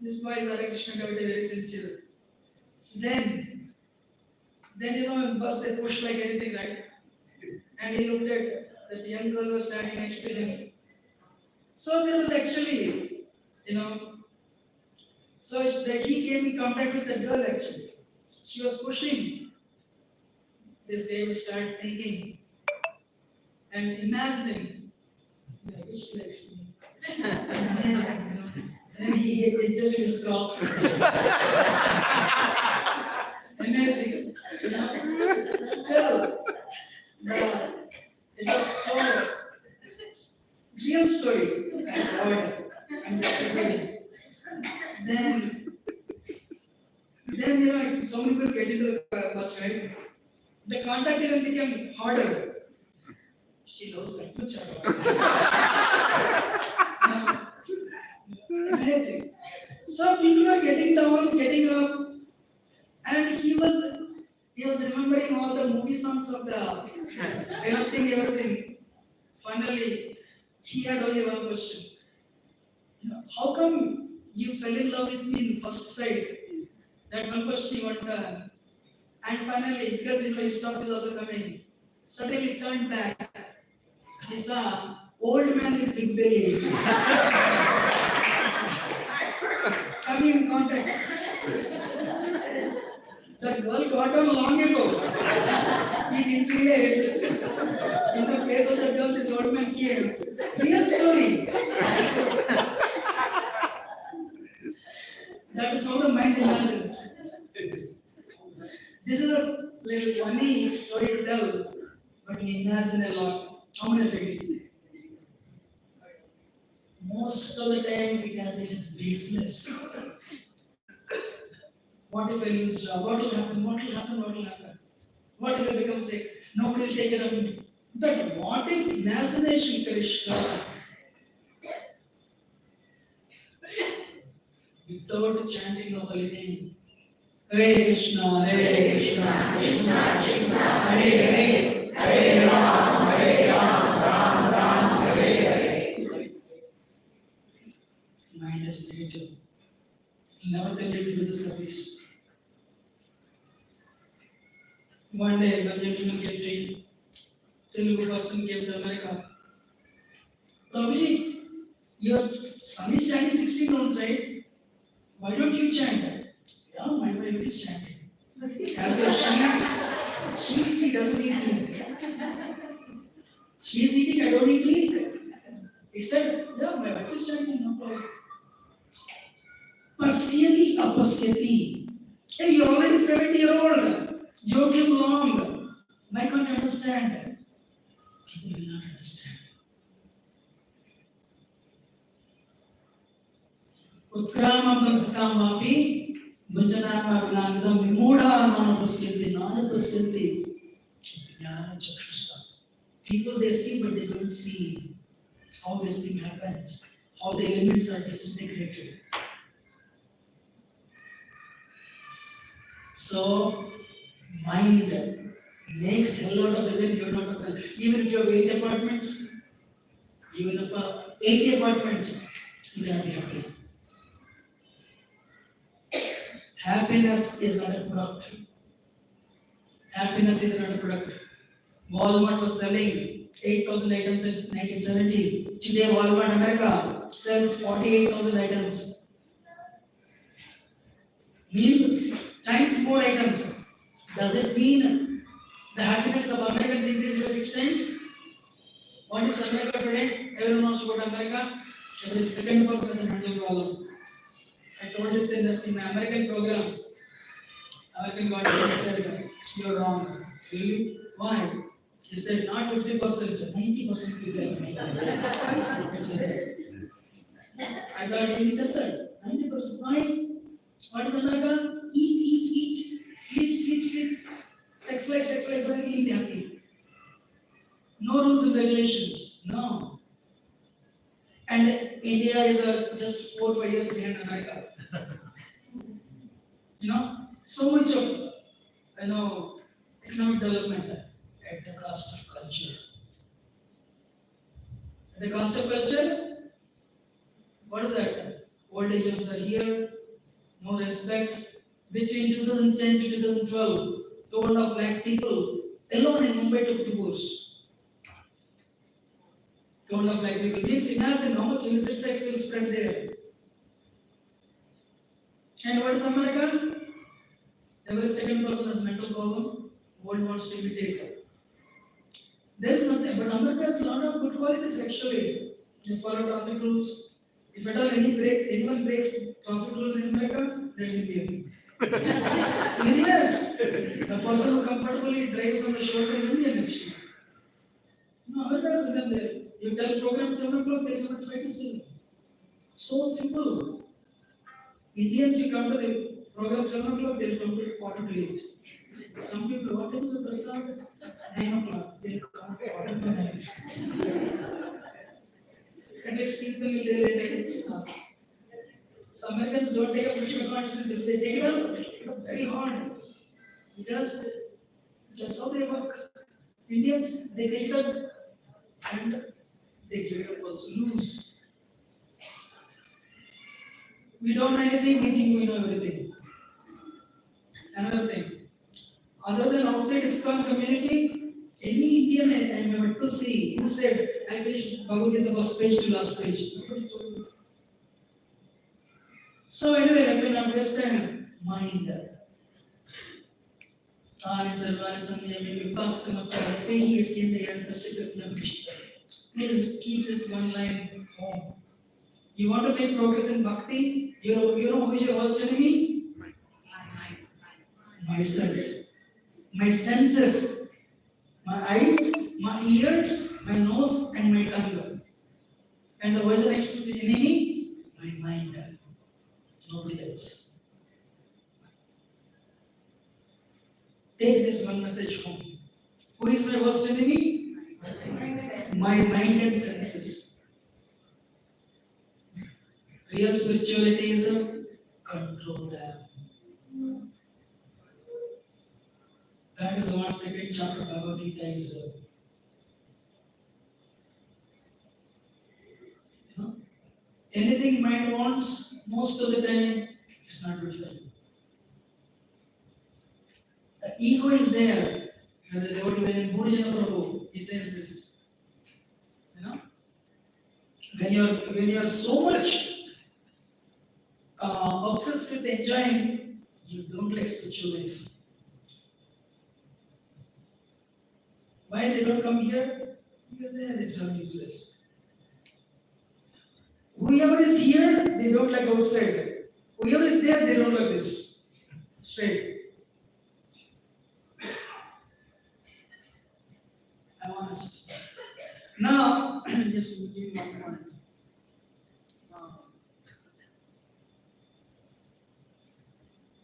S2: This boy is Hare Krishna devotee, very sincere. So then in bus they push like anything, right? And he looked at that young girl was standing next to him. So there was actually, so that he came in contact with that girl actually. She was pushing. This guy would start thinking and imagining, I wish she likes me. Amazing, And he adjusted his crop. Amazing. Still, it was so real story. I'm just repeating. Then if some people get into the bus, right? The contact even became harder. She knows that much about amazing. So people are getting down, getting up, and he was remembering all the movie songs of the everything. Finally, he had only one question. How come You fell in love with me in first sight. That one question you want to learn. And finally, because my stuff is also coming, suddenly turned back. It's a old man with big belly. Coming in contact. That girl got on long ago. He didn't realize in the place of the girl this old man came. Real story. That is how the mind imagines. This is a little funny story to tell, but we imagine a lot. How many of you? Most of the time it is baseless. What if I lose job? What will happen? What will happen? What will happen? What if I become sick? Nobody will take care of me. But what if imagination, Krishna, without chanting the holy name? Hare Krishna, Hare Krishna, Krishna Krishna, Hare Hare, Hare Ram, Ram Ram, Hare Hare. Mind is negative. Never tell you to do the service. One day, one gentleman came to Telugu person came to America. Prabhuji, your son is chanting 16 rounds, right? Why don't you chant? Yeah, my wife is chanting. As the sheets, he doesn't eat meat. She is eating, I don't eat meat. He said, yeah, my wife is chanting, no problem. Pasyati apasyati. Hey, you're already 70-year-old. Joking long. Why can't you understand? People will not understand. Utkrama Kamskamapi, Bunjanama Lilananda, Mimoda Manapasyanti, Nanapasyanti, Jnana Chakshusa. People they see, but they don't see how this thing happens, how the elements are disintegrated. So, mind makes hell out of even you're not a even if you have 8 apartments, even if 80 apartments, you cannot be happy. Happiness is not a product. Happiness is not a product. Walmart was selling 8,000 items in 1970. Today, Walmart America sells 48,000 items. Means 6 times more items. Does it mean the happiness of Americans increased by 6 times? What is America today? Everyone knows about America. Every second person has a mental problem. I told this in the American program. American government said, you're wrong. Really? Why? He said, not 50%, 90% people. I thought he said that. 90%. Why? What is America? Eat. Sleep. Sex life, eat happy. No rules and regulations. No. And India is just 4 or 5 years behind America. So much of economic development at the cost of culture. At the cost of culture, what is that? Old age homes are here, no respect. Between 2010 to 2012, 2.5 lakh people alone in Mumbai took divorce. 2.5 lakh people means imagine how much illicit sex will spread there. And what is America? Every second person has mental problem. World wants to imitate. There is nothing, but America has a lot of good qualities actually. They follow traffic rules. If at all anyone breaks traffic rules in America, that's Indian. Serious. The person who comfortably drives on the shoulder is Indian actually. No, America is Indian there. You tell program 7 o'clock, they come at 5 to 7. So simple. Indians, you come to the program 7 o'clock, they'll come to 7:45. Some people, what time is the prasad? 9 o'clock, they'll come at 8:45. At least people will take it. So Americans don't take up Krishna consciousness. If they take it up very hard. Because that's how they work. Indians, they take it up and they give it up also, lose. We don't know anything, we think we know everything. Another thing. Other than outside ISKCON community, any Indian I am able to see, who said, I finished Bhagavad Gita first page to last page. Nobody told me. So anyway, let me not waste time. Mind. Please keep this one line home. You want to make progress in bhakti? You know who is your worst enemy? Myself. My senses. My eyes, my ears, my nose, and my tongue. And who is next to the enemy? My mind. Nobody else. Take this one message home. Who is my worst enemy? My mind and senses. Real spirituality is control them. That is what second chapter of Bhagavad Gita is. Anything mind wants, most of the time, it's not good for you. The ego is there. When in Bhujana Prabhu, he says this. When you are so much obsessed with enjoying, you don't like spiritual life. Why they don't come here? Because they are extremely useless. Whoever is here, they don't like outside. Whoever is there, they don't like this. Straight. I'm honest. Now, just give me 1 point.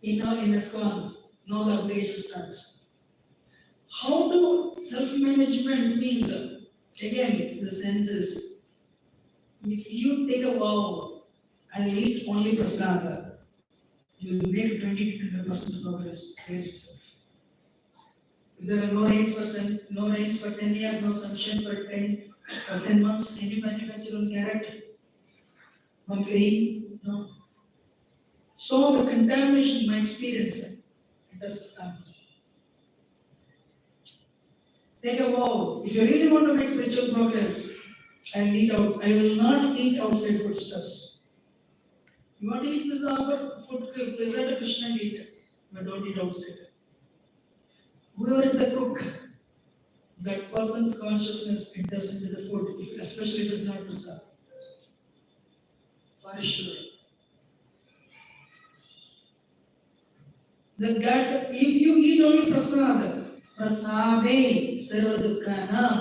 S2: In ISKCON, now the application starts. How do self-management means? Again, it's the senses. If you take a vow, I'll eat only prasada, you will make 20 to 100% progress. Change itself. If there are no rains for 10 years, no sunshine for 10 months, can you manufacture one carrot, one grain? No. So the contamination, my experience, it does come. Take a vow. If you really want to make spiritual progress, I will not eat outside foodstuffs. You want to eat this food, present Krishna and eat it, but don't eat outside. Whoever is the cook, that person's consciousness enters into the food, especially if it's not prasad. For sure. That if you eat only prasad, prasade sarvadukkanam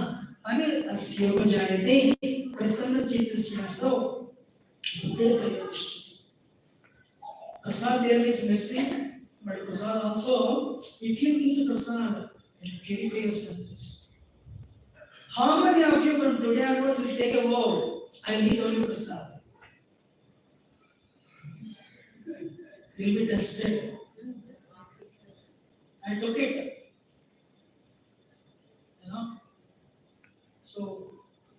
S2: anil asyoga jayate prasanna chetasya so prasad there is messy, but prasad also, if you eat prasad, it will purify your senses. How many of you from today onwards will take a vow? I'll eat only prasad. You'll be tested. I took it. So,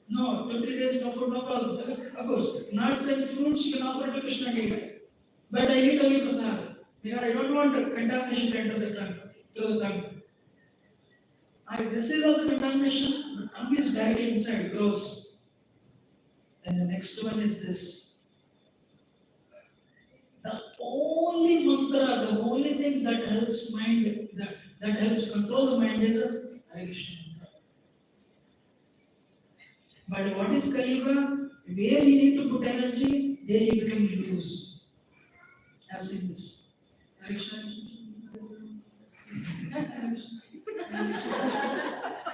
S2: no, 2-3 days, no food, no problem. Of course, nuts and fruits you can offer to Krishna and eat. But I eat only prasad. Because I don't want contamination to enter the tongue, through the tongue. This is also contamination. The tongue is directly inside, gross. And the next one is this. The only mantra, the only thing that helps mind, that helps control the mind is Hare Krishna mantra. But what is Kali Yuga? Where you need to put energy, there you become loose. I've seen this. Hare Krishna.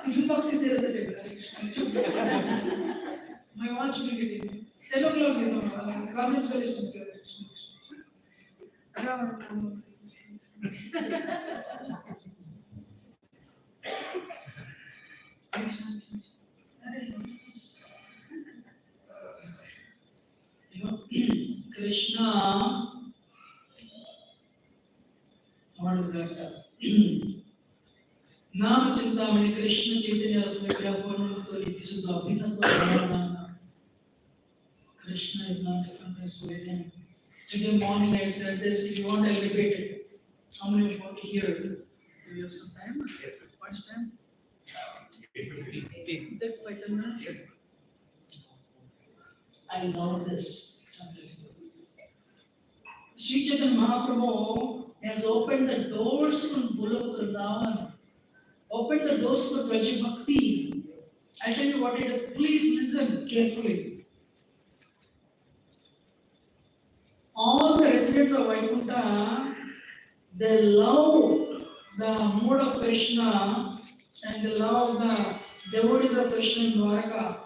S2: If box is there at the table, Hare Krishna. My watch will get in. 10 o'clock, comments were listening to Hare Krishna. Krishna, what is that? Nam Chintamani Krishna Chaitanya Rasvigraha Purnamutva Niti Sudha Abhinatva Bhavanana. Krishna is not different by swearing. Today morning I said this, if you want, I'll repeat it. How many of you want to hear? Do you have some time? What's time? 8:15. Take 5 minutes. I love this. Sri Chaitanya Mahaprabhu has opened the doors from Golok Vrindavan, opened the doors for Braja Bhakti. I tell you what it is. Please listen carefully. All the residents of Vaikuntha, they love the mood of Krishna and they love the devotees of Krishna in Dwaraka.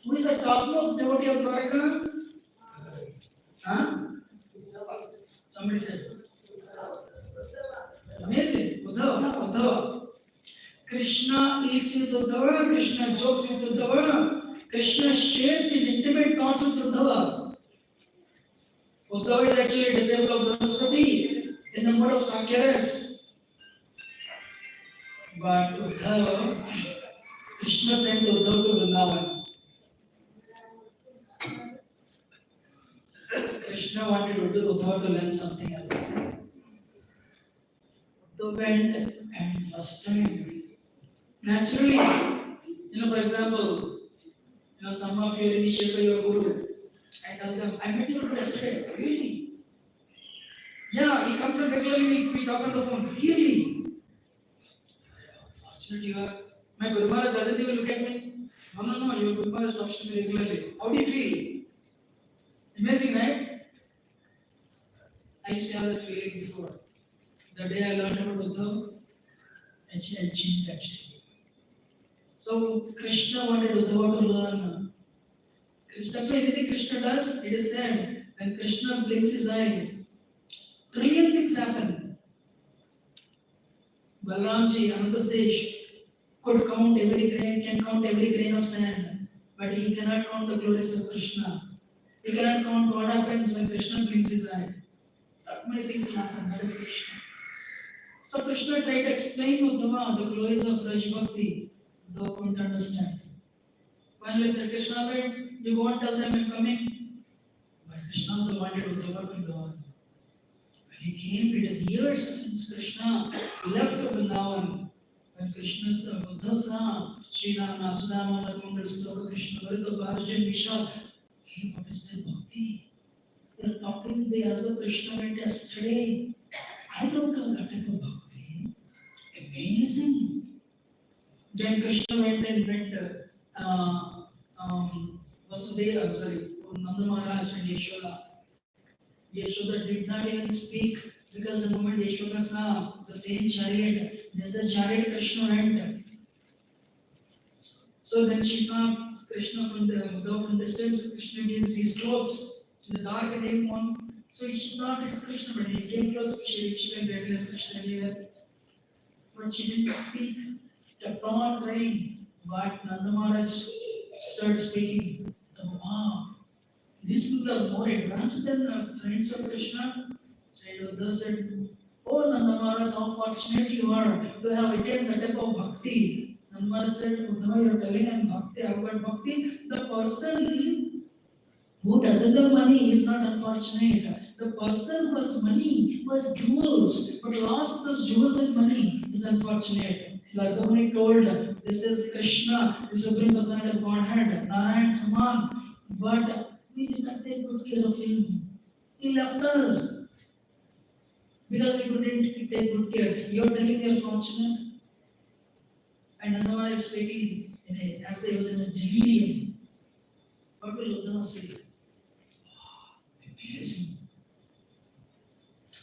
S2: Who is the topmost devotee of Dwaraka? Huh? Somebody said. Amazing. Uddhava. Krishna eats with Uddhava, Krishna jokes with Uddhava, Krishna shares his intimate thoughts with Uddhava. Uddhava is actually a disciple of Brahmaspati in the mode of Sankyaras. But Uddhava, Krishna sent Uddhava to Vrindavan. Krishna wanted Uddhava to learn something else. Uddhava went and first time, naturally, for example, some of you initiate by your guru. I tell them, I met your guru yesterday. Really? Yeah, he comes and regularly we talk on the phone. Really? Fortunately, you are. My Guru Maharaj doesn't even look at me. No, your Guru Maharaj talks to me regularly. How do you feel? Amazing, right? I used to have that feeling before. The day I learned about Uddhava, I changed actually. So Krishna wanted Uddhava to learn. That's why anything Krishna does, it is said, when Krishna blinks his eye, brilliant things happen. Balramji, Ananda Sage, could count every grain, can count every grain of sand, but he cannot count the glories of Krishna. He cannot count what happens when Krishna blinks his eye. That many things happen, that is Krishna. So Krishna tried to explain Uddhava the glories of Raj Bhakti, though couldn't understand. Finally said, Krishna, wait, you go and tell them I'm coming. But Krishna also wanted Uddhava to go on. When he came, it is years since Krishna left Vrindavan. When Krishna said, Uddhava, Sri Rama, Sudama, Nakumar, Sloka, Krishna, Varita, Bharjan, Vishal, hey, what is their bhakti? They are talking, they asked the Krishna went yesterday. I don't have that type of bhakti. Amazing. Then Krishna went and met Vasudeva, Nanda Maharaj and Yashoda. Yashoda did not even speak because the moment Yashoda saw the same chariot, this is the chariot Krishna went. So when she saw Krishna from distance, Krishna did his clothes in the dark and came on. So she thought it's Krishna, but he came close, she can recognize Krishna anywhere. But she didn't speak, kept on praying. But Nanda Maharaj started speaking. Wow, these people are more advanced than the friends of Krishna. And Uddhava said, oh Nanda Maharaj, how fortunate you are to have attained the type of bhakti. Nanda Maharaj said, Uddhava, you are telling him bhakti, I have got bhakti. The person who doesn't have money is not unfortunate. The person who has money, who has jewels, but lost those jewels and money is unfortunate. Largamuni told, this is Krishna, the Supreme Personality of Godhead, Narayan Saman, but we did not take good care of him. He left us because we couldn't take good care. You are telling you are fortunate. And Uddhava is speaking as he was in a delirium. What will Uddhava say? Amazing.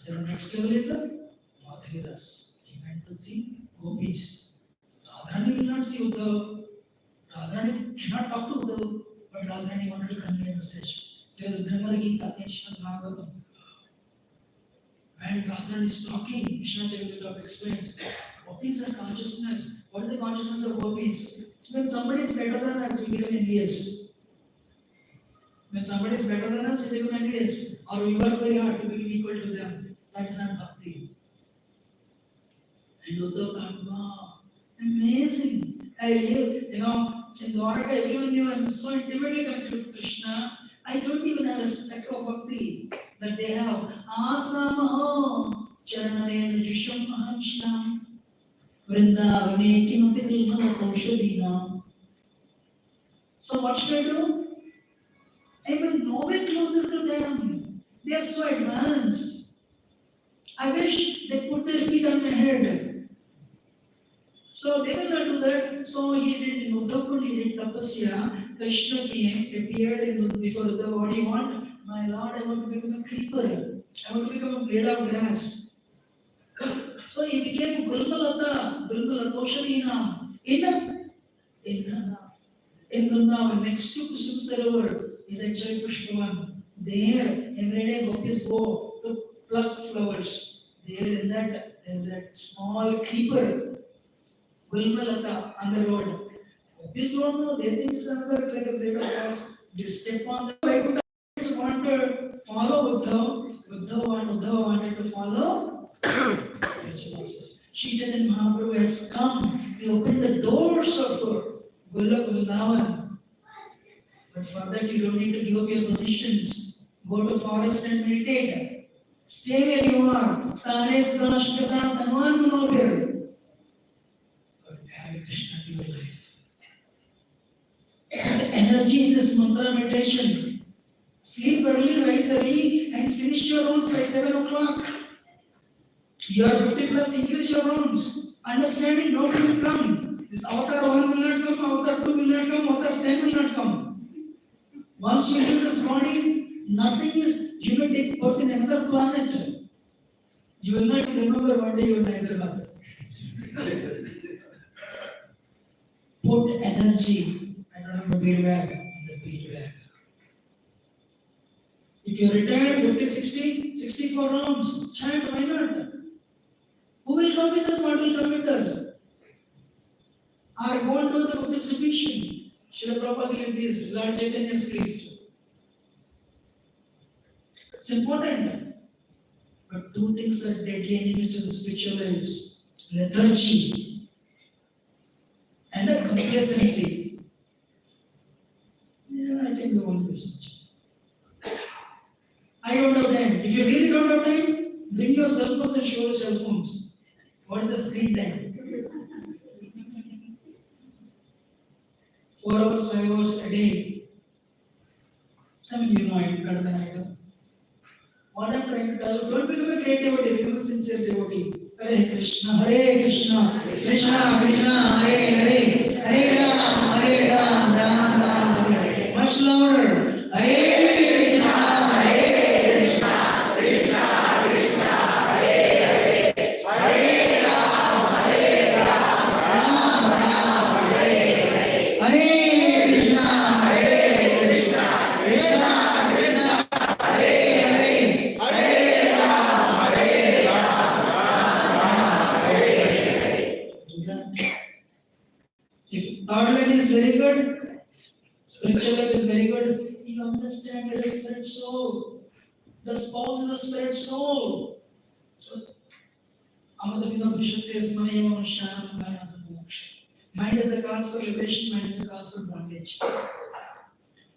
S2: The next level is Madhviras. He went to see gopis. Radharani will not see Uddhava. Radharani cannot talk to Uddhava, but Radharani wanted to convey a message. There is a Brahma Gita, ancient Bhagavatam. When Radharani is talking, Krishna Chaitanya explains, gopis are consciousness. What is the consciousness of gopis? When somebody is better than us, we become envious. When somebody is better than us, we become envious. Or we work very hard to become equal to them. That's not bhakti. And Uddhava comes, wow, amazing. I live, in Dwaraka, everyone knew I'm so intimately connected with Krishna. I don't even have a speck of bhakti. that they have Asamaho Charanarena Jusham Mahamshnam Vrindavane Kimapi Gulmala Kaushadina. So what should I do? I will no way closer to them. They are so advanced. I wish they put their feet on my head. So they will not do that. So he did in Uddhav, he did tapasya. Krishna came, appeared before Uddhav. What do you want? My Lord, I want to become a creeper. I want to become a blade of grass. So he became Gulmalata Oshadina. In Vrindavan, next to Kusum Sarovar is actually Pushpavan. There, every day gopis go to pluck flowers. There in that, there is a small creeper, Gulmalata, underwood. Gopis don't know, they think it's another like a blade of grass. They step on the Vaikuntha want to follow Uddhava wanted to follow Shri Chaitanya Mahaprabhu has come. He opened the doors of Golok Vrindavan. But for that you don't need to give up your positions. Go to forest and meditate. Stay where you are. Stane Sthana Shukata Tanvan Manobir. But add Krishna to your life. Put energy in this mantra meditation. Sleep early, rise early, and finish your rounds by 7 o'clock. You are 50 plus, increase your rounds. Understanding, nobody will come. This avatar 1 will not come, avatar 2 will not come, avatar 10 will not come. Once you leave this body, nothing is, you may take birth in another planet. You will not remember one day you were in Hyderabad. Put energy, I don't have a feedback, in the feedback. If you retire 50, 60, 64 rounds, chant, why not? Who will come with us? What will come with us? Or go on to the Buddhist distribution. Srila Prabhupada priest, Lord Chaitanya's priest. It's important. But two things are deadly enemies to the spiritual lives: lethargy and a complacency. Yeah, I can do only this much. I don't have time. If you really don't have time, bring your cell phones and show your cell phones. What is the screen time? 4 hours, 5 hours a day. I mean, you know it better than I do. What I'm trying to tell, don't become a great devotee, become a sincere devotee. Hare Krishna, Krishna Krishna, Hare Hare, Hare Ram, Ram Ram, Hare Hare. Much louder. Hare Krishna, Krishna Krishna, Hare Hare, Hare Ram, Ram Ram, Hare Hare. Hare Krishna, Krishna Krishna, Hare Hare, Hare Ram, Ram Hare Hare. If third line is very good, spiritual life is very good, you understand your spirit soul. The spouse is a spirit soul. Amadabhida Upanishad says, Mayam Shanam Ghanam Moksha. Mind is a cause for liberation, mind is a cause for bondage.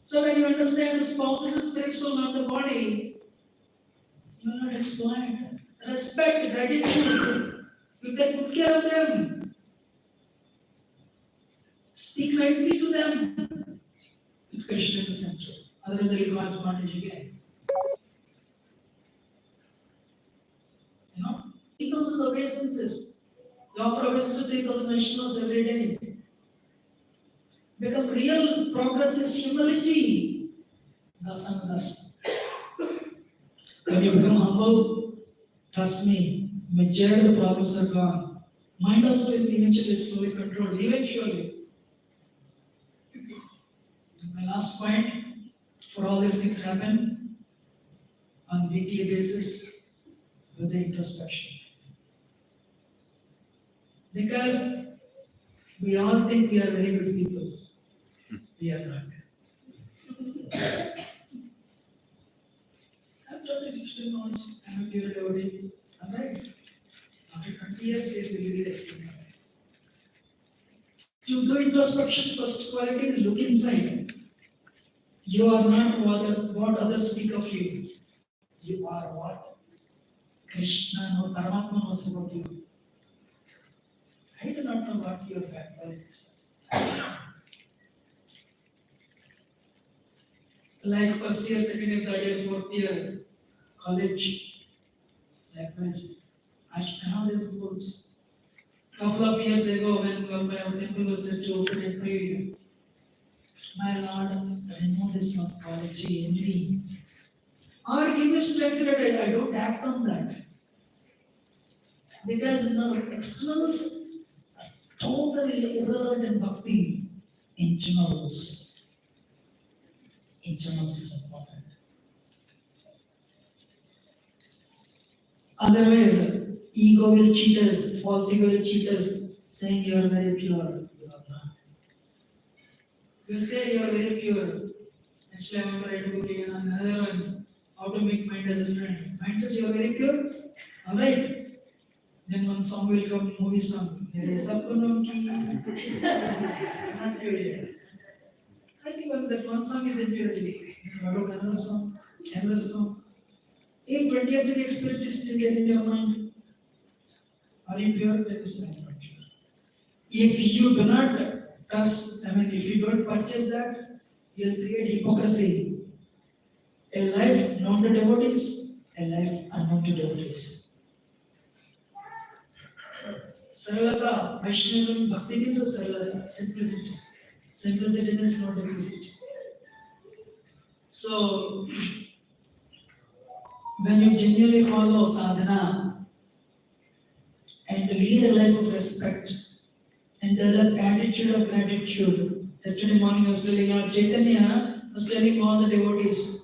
S2: So when you understand the spouse is a spirit soul, not the body, you will not exploit. Respect, gratitude. You take good care of them. Speak nicely to them. With Krishna in the center. Otherwise, it will cause bondage again. 3,000 obeisances. You offer obeisance to 3,000 Vaishnavas every day. Become real progress is humility. Dasana dasa. When you become humble, trust me, majority of the problems are gone. Mind also will be eventually slowly controlled. Eventually. My last point, for all these things to happen on weekly basis with the introspection. Because we all think we are very good people. We are not. I've done it 16 months. I'm a pure devotee. Alright? After 20 years, they will be the To do introspection, first quality is look inside. You are not what others speak of you. You are what? Krishna or Paramatma knows about you. I do not know what your background is. Like first year, second year, third year, fourth year, college. Likewise, I should have these goals. Couple of years ago, when my temple was set to open and prayed, my Lord, remove this from quality in me. Or give me strength that I don't act on that. Because the externals are totally irrelevant in bhakti. Internals. Internals is important. Otherwise, ego will cheat us, false ego will cheat us, saying you are very pure. You are not. You say you are very pure. Actually, I remember I took another one, how to make mind as a friend. Mind says you are very pure. Alright. Then one song will come, movie song. There is a Punoki. Not pure yet. I think that one song is impurity. What about another song? Another song. 20 years of experience is still there in your mind. Are you pure? That is not pure. If you do not trust, if you don't purchase that, you'll create hypocrisy. A life known to devotees, a life unknown to devotees. Saralata, Vaishnavism, Bhakti means of Saralata, simplicity. Simplicity means not duplicity. So, when you genuinely follow sadhana and lead a life of respect and develop attitude of gratitude. Yesterday morning I was telling Lord Chaitanya, I was telling all the devotees,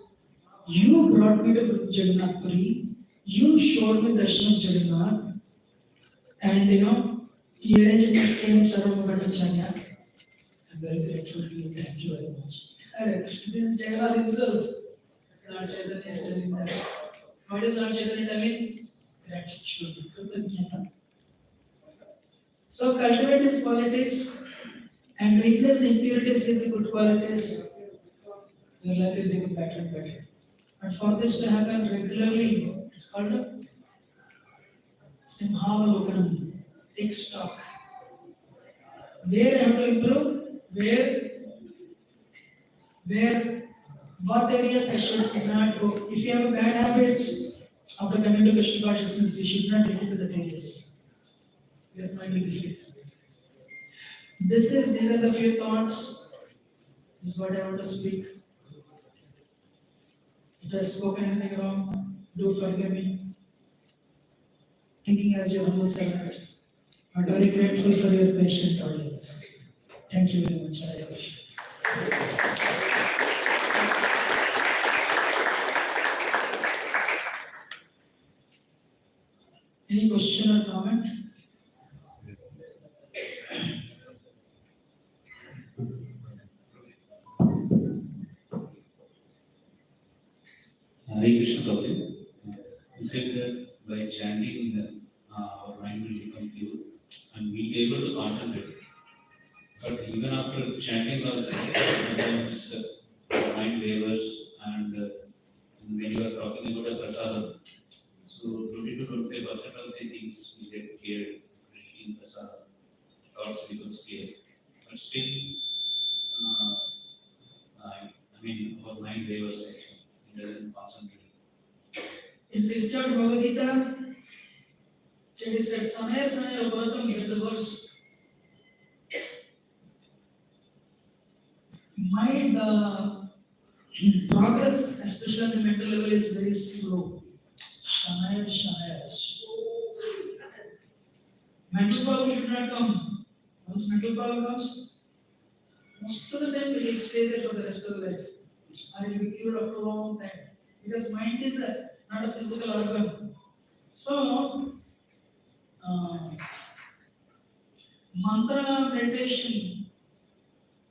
S2: you brought me to Jagannath Puri, you showed me darshan of Jagannath, and you arranged this change Sarvama Bhattacharya. I'm very grateful to you, thank you very much. This is Jagannath himself. Lord Chaitanya is telling that. What is Lord Chaitanya telling? Gratitude, Kritanyata. So cultivate these qualities and replace the impurities with the good qualities. Your life will become better and better. But for this to happen regularly, it's called a Simhavalokanam. Take stock. Where I have to improve? Where, what areas I should not go? If you have bad habits, after coming to Krishna consciousness, you should not get into the areas. Yes, mind will be fit. These are the few thoughts. This is what I want to speak. If I have spoken anything wrong, do forgive me. Thinking as your humble servant. I'm very grateful for your patient audience. Thank you very much. I appreciate it. Any question or comment?
S4: Hare Krishna Prabhuji. You said that by chanting, our mind will become pure and we'll be able to concentrate. But even after chanting also, sometimes our mind wavers and when you are talking about a prasadam, so 20 to 25% of the things will get clear in prasadam, thoughts becomes clear. But still, our mind wavers actually, it doesn't concentrate.
S2: In sister Bhagavad Gita, it is said, Sanaya Bharatam, there is a verse. Mind progress, especially at the mental level, is very slow. Shanaya. Mental problem should not come. Once mental problem comes, most of the time it will stay there for the rest of the life. Or it will be cured after a long time. Because mind is not a physical organ. So, mantra meditation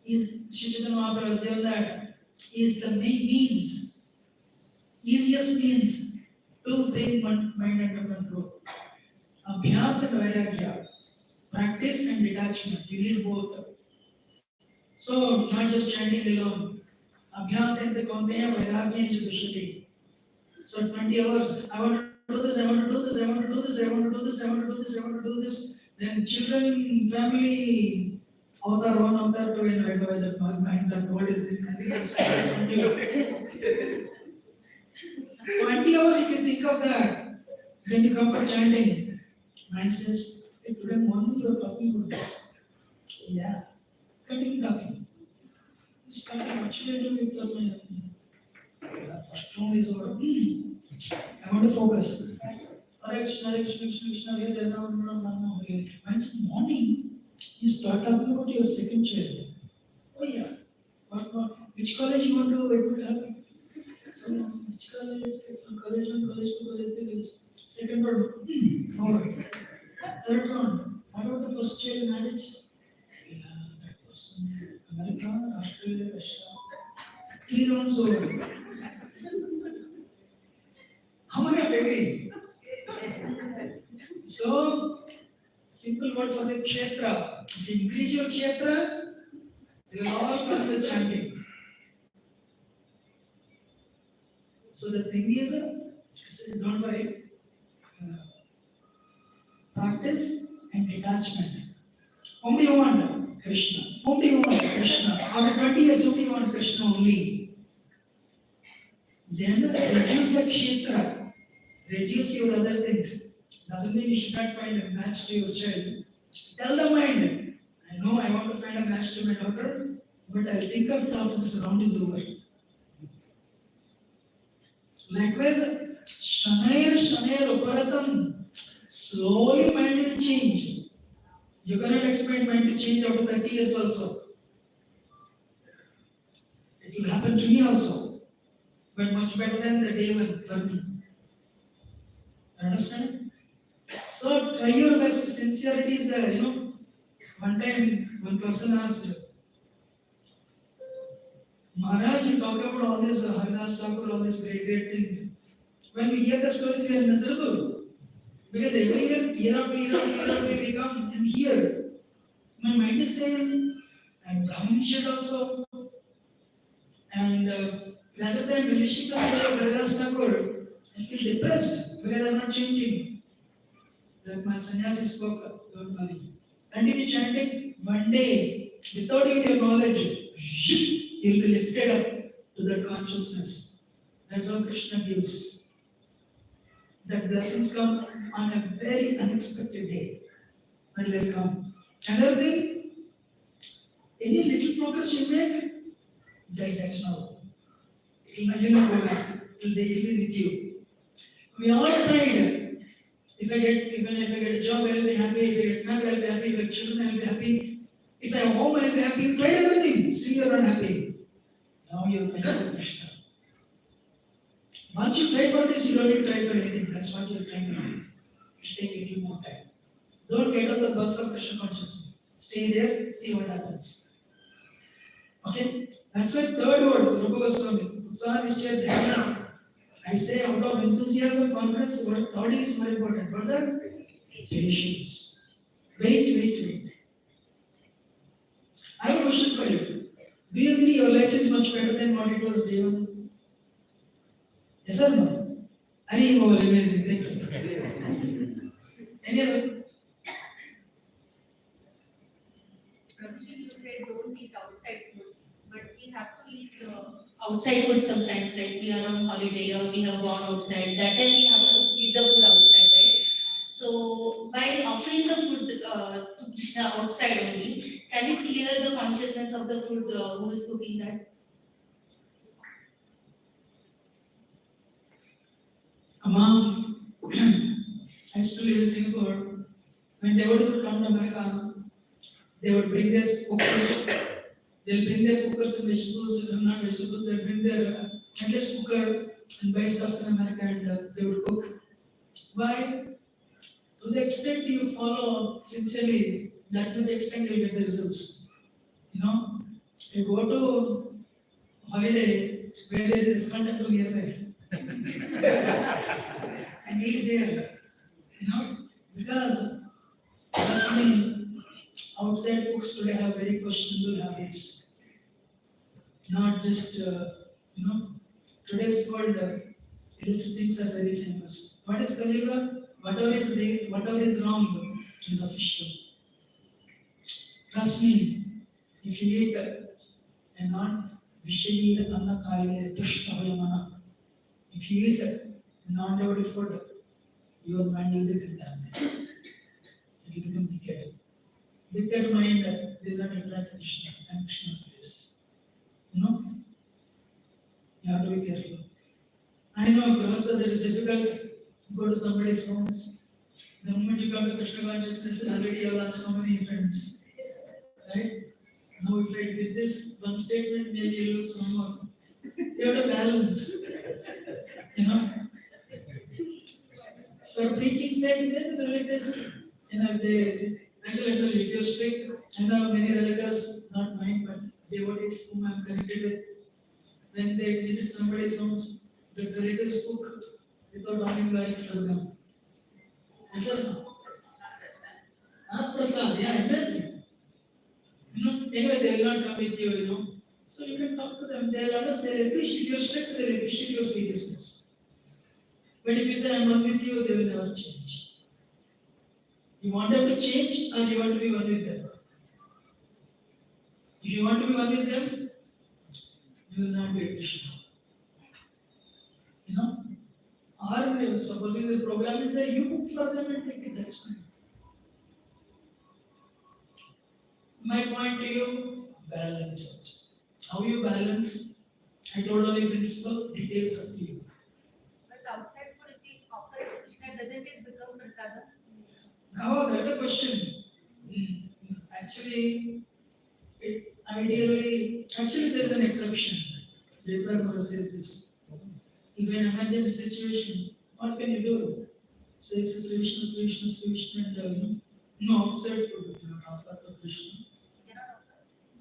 S2: is, Sri Chaitanya Mahaprabhu has given that, is the easiest means to bring mind under control. Abhyas and vairagya, practice and detachment, you need both. So, not just chanting alone. Abhyas and the konteya vairagya is dushati. So 20 hours, I want to do this, I want to do this, I want to do this, I want to do this, I want to do this, I want to do this. Then children, family, avatar 1, avatar 2, and I don't know that mind, that word is there. I think that's 20. 20 hours if you think of that. When you come for chanting, mind says, hey, today morning you are talking about this. Yeah, continue talking. This talking, what should I do with my first round is over. I want to focus. Hare Krishna, Hare Krishna, Krishna Krishna, Hare Hare, Rama Rama, Rama Hare. Mind says, morning, you start talking about your second child. Oh yeah, what, which college you want to admit her? So, which college? College 1, college 2, college 3, college. Second round, over. Third round, what about the first child marriage? Yeah, that person, America, Australia, Russia. 3 rounds over. How many are agree? So, simple word for the kshetra. If you increase your kshetra, they will all come to the chanting. So the thing is, don't worry, practice and detachment. Whom do you want? Krishna. Whom do you want? Krishna. After 20 years, whom do you want? Krishna only. Then reduce the kshetra, reduce your other things. Doesn't mean you should not find a match to your child. Tell the mind, I know I want to find a match to my daughter, but I'll think of it after this round is over. Likewise, Shanair Uparatam, slowly mind will change. You cannot expect mind to change after 30 years also. It will happen to me also, but much better than the day one for me. Understand? So try your best. Sincerity is there, One time, one person asked, Maharaj, you talk about all this, Haridas talk about all this great thing. When we hear the stories, we are miserable. Because every year after year, we come and hear. My mind is saying, I'm Brahmin also. And rather than relishing the story of Haridas Thakur, I feel depressed because I'm not changing. Like my sannyasi spoke, don't worry. Continue chanting, one day, without even your knowledge, you'll be lifted up to that consciousness. That's how Krishna gives. That blessings come on a very unexpected day. When they'll come. Another thing, any little progress you make, that's external. It will not go back. It will be with you. We all tried. If I get a job, I'll be happy. If I get married, I'll be happy. If I have children, I'll be happy. If I have home, I'll be happy. You tried everything. Still you're not happy. Now you're praying for Krishna. Once you try for this, you don't need to try for anything. That's what you're trying to do. Take a little more time. Don't get on the bus of Krishna consciousness. Stay there, see what happens. Okay? That's why third word is Rupa Goswami. Utsaha Nishchaya Dhyana. I say out of enthusiasm, confidence, what third is more important. What's that? Patience. Wait. I have a question for you. Do you agree your life is much better than what it was day one? Yes or no? Hari Bol, amazing. Thank you. Any other?
S5: Prabhuji, you said don't eat outside food, but we have to eat outside food sometimes, like we are on holiday or we have gone outside. That time we have to eat the food outside, right? So by offering the food to Krishna outside only, can it clear the consciousness of the food who is cooking that?
S2: Amma, I used to live in Singapore. When devotees would come to America, they would bring their cookers. They'll bring their cookers and vegetables, not vegetables, they'll bring their endless cooker and buy stuff in America and they would cook. Why? To the extent you follow sincerely, that much extent you'll get the results. You go to holiday where there is a temple nearby and eat there, because trust me, outside cooks today have very questionable habits. Not just, today's called illicit things are very famous. What is Kali Yuga? Whatever is wrong is official. Trust me, if you eat a non-vishayir anna kaile tushtavayamana, if you eat a non-devotee food, your mind will be contaminated. It will become wicked. Wicked mind will not attract Krishna and Krishna's grace. You know, you have to be careful. I know, Prabhupada, it is difficult to go to somebody's homes. The moment you come to Krishna consciousness, already you have lost so many friends. Right? Now, if I did this one statement, maybe you lose some more. You have to balance. You know? For preaching sake, then the relatives, actually, if you're strict, I know many relatives, not mine, but devotees whom I'm connected with, when they visit somebody's homes, the relatives cook without offering value for them. I said, prasad, yeah, imagine. Anyway, they will not come with you, So you can talk to them, they'll understand, they'll appreciate, if you're strict, they'll appreciate your seriousness. But if you say, I'm one with you, they will never change. You want them to change or you want to be one with them? If you want to be one with them, you will not be a Krishna. Or supposing the program is there, you cook for them and take it, that's fine. My point to you, balance it. How you balance, I told only principle, details up to you.
S5: But outside food, if we offer it to Krishna, doesn't it become prasada?
S2: Oh, that's a question. Actually, there is an exception. Lilananda says this. In an emergency situation, what can you do? So he says, Vishnu, and no, outside food you cannot offer to Krishna.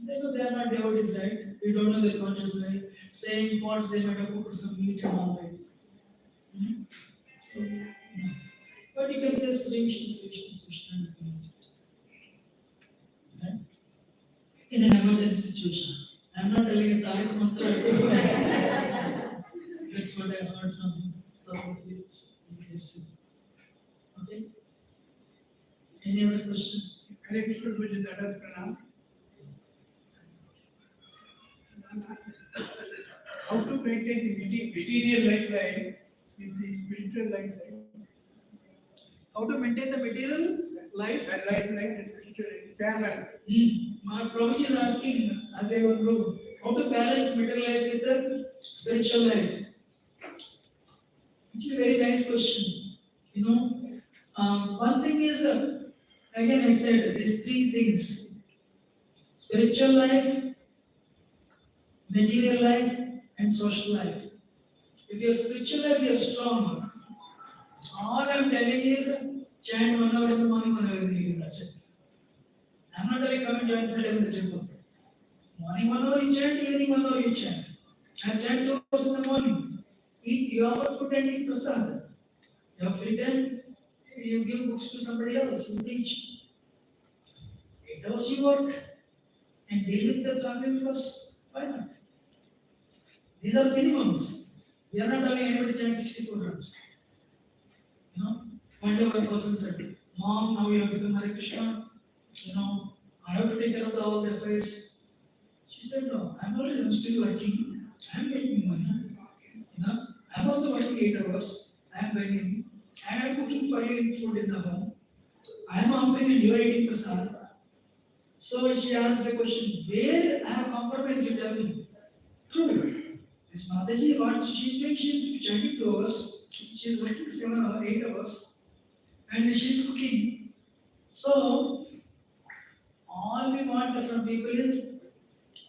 S2: They know they are not devotees, right? We don't know their conscious life. Saying pots, they might have put some meat and all that. So, no. But you can say Vishnu, right? In an emergency situation. I'm not telling a Tarik mantra. That's what I heard from him. Okay? Any other question?
S6: Hare Krishna Prabhuji, that is pranam. How to maintain the material lifeline with the spiritual lifeline?
S2: How to maintain the material life?
S6: And lifeline and spiritual parallel.
S2: Prabhuji is asking, how to balance material life with the spiritual life? It's a very nice question. One thing is, again I said, these three things: spiritual life, material life, and social life. If your spiritual life is strong, all I'm telling is chant 1 hour in the morning, 1 hour in the evening. That's it. I'm not telling come and join for in the temple. Morning 1 hour you chant, evening 1 hour you chant. I chant 2 hours in the morning. You offer food and eat prasad. You have free time, you give books to somebody else, you teach. 8 hours you work and deal with the family members. Why not? These are minimums. We are not telling anybody to chant 64 rounds. One day one person said, Mom, now you have become Hare Krishna. I have to take care of all the affairs. She said, no, I'm still working. I'm making money. I'm also working 8 hours. I'm earning. And I'm cooking for you food in the home. I'm offering and you are eating prasad. So she asked the question, where I have compromised, you tell me. True. This Mataji, what she's doing, she's chanting 2 hours. She's working 7 or 8 hours. And she's cooking. So, all we want from people is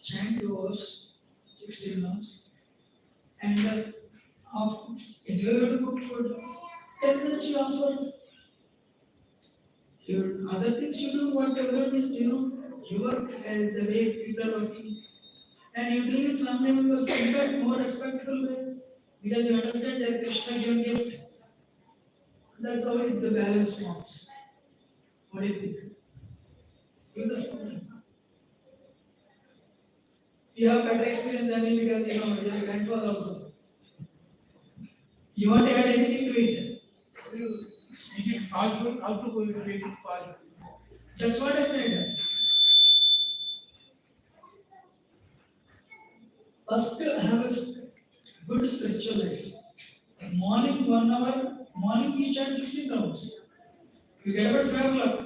S2: chant 2 hours, 16 hours. And anyway, you have to cook food. Tell them that you offer. Your other things you do, whatever it is, you work as the way people are working. And you deal with family members in fact more respectful way. Because you understand that Krishna given gift. That's how the balance forms. What do you think? You have better experience than me because you are a grandfather also. You want to add anything to it?
S6: Is it possible? How to go into it possible?
S2: That's what I said. First, have a good spiritual life. Morning 1 hour, morning you chant 16 rounds. You get up at 5 o'clock.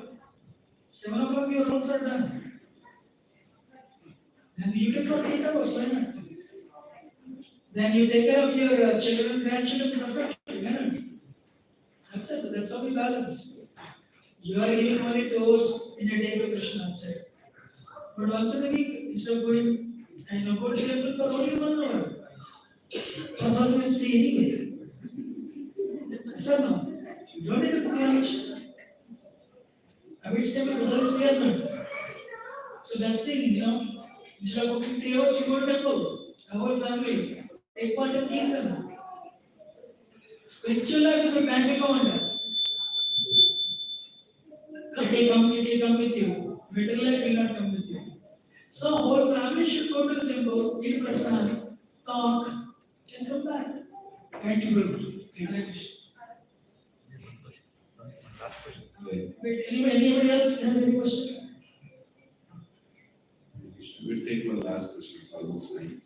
S2: 7 o'clock your rounds are done. Then you can work 8 hours, why not? Then you take care of your children, grandchildren perfectly. Why not? That's it. That's how we balance. You are giving only 2 hours in a day to Krishna outside. But once in a week, instead of going and go to temple for only 1 hour, because always free anyway. Sir, no. You don't need to cook lunch. I mean, temple was always free or not. So that's the thing, instead of cooking 3 hours, you go to temple. Our family, take part in kingdom. Spiritual life is a bank account. It will come with you. Better life will not come with you. So whole family should go to the temple, eat prasad, talk, and come back. Thank you, Guru. Wait, anybody else has any question?
S3: We'll take one last question. It's almost time.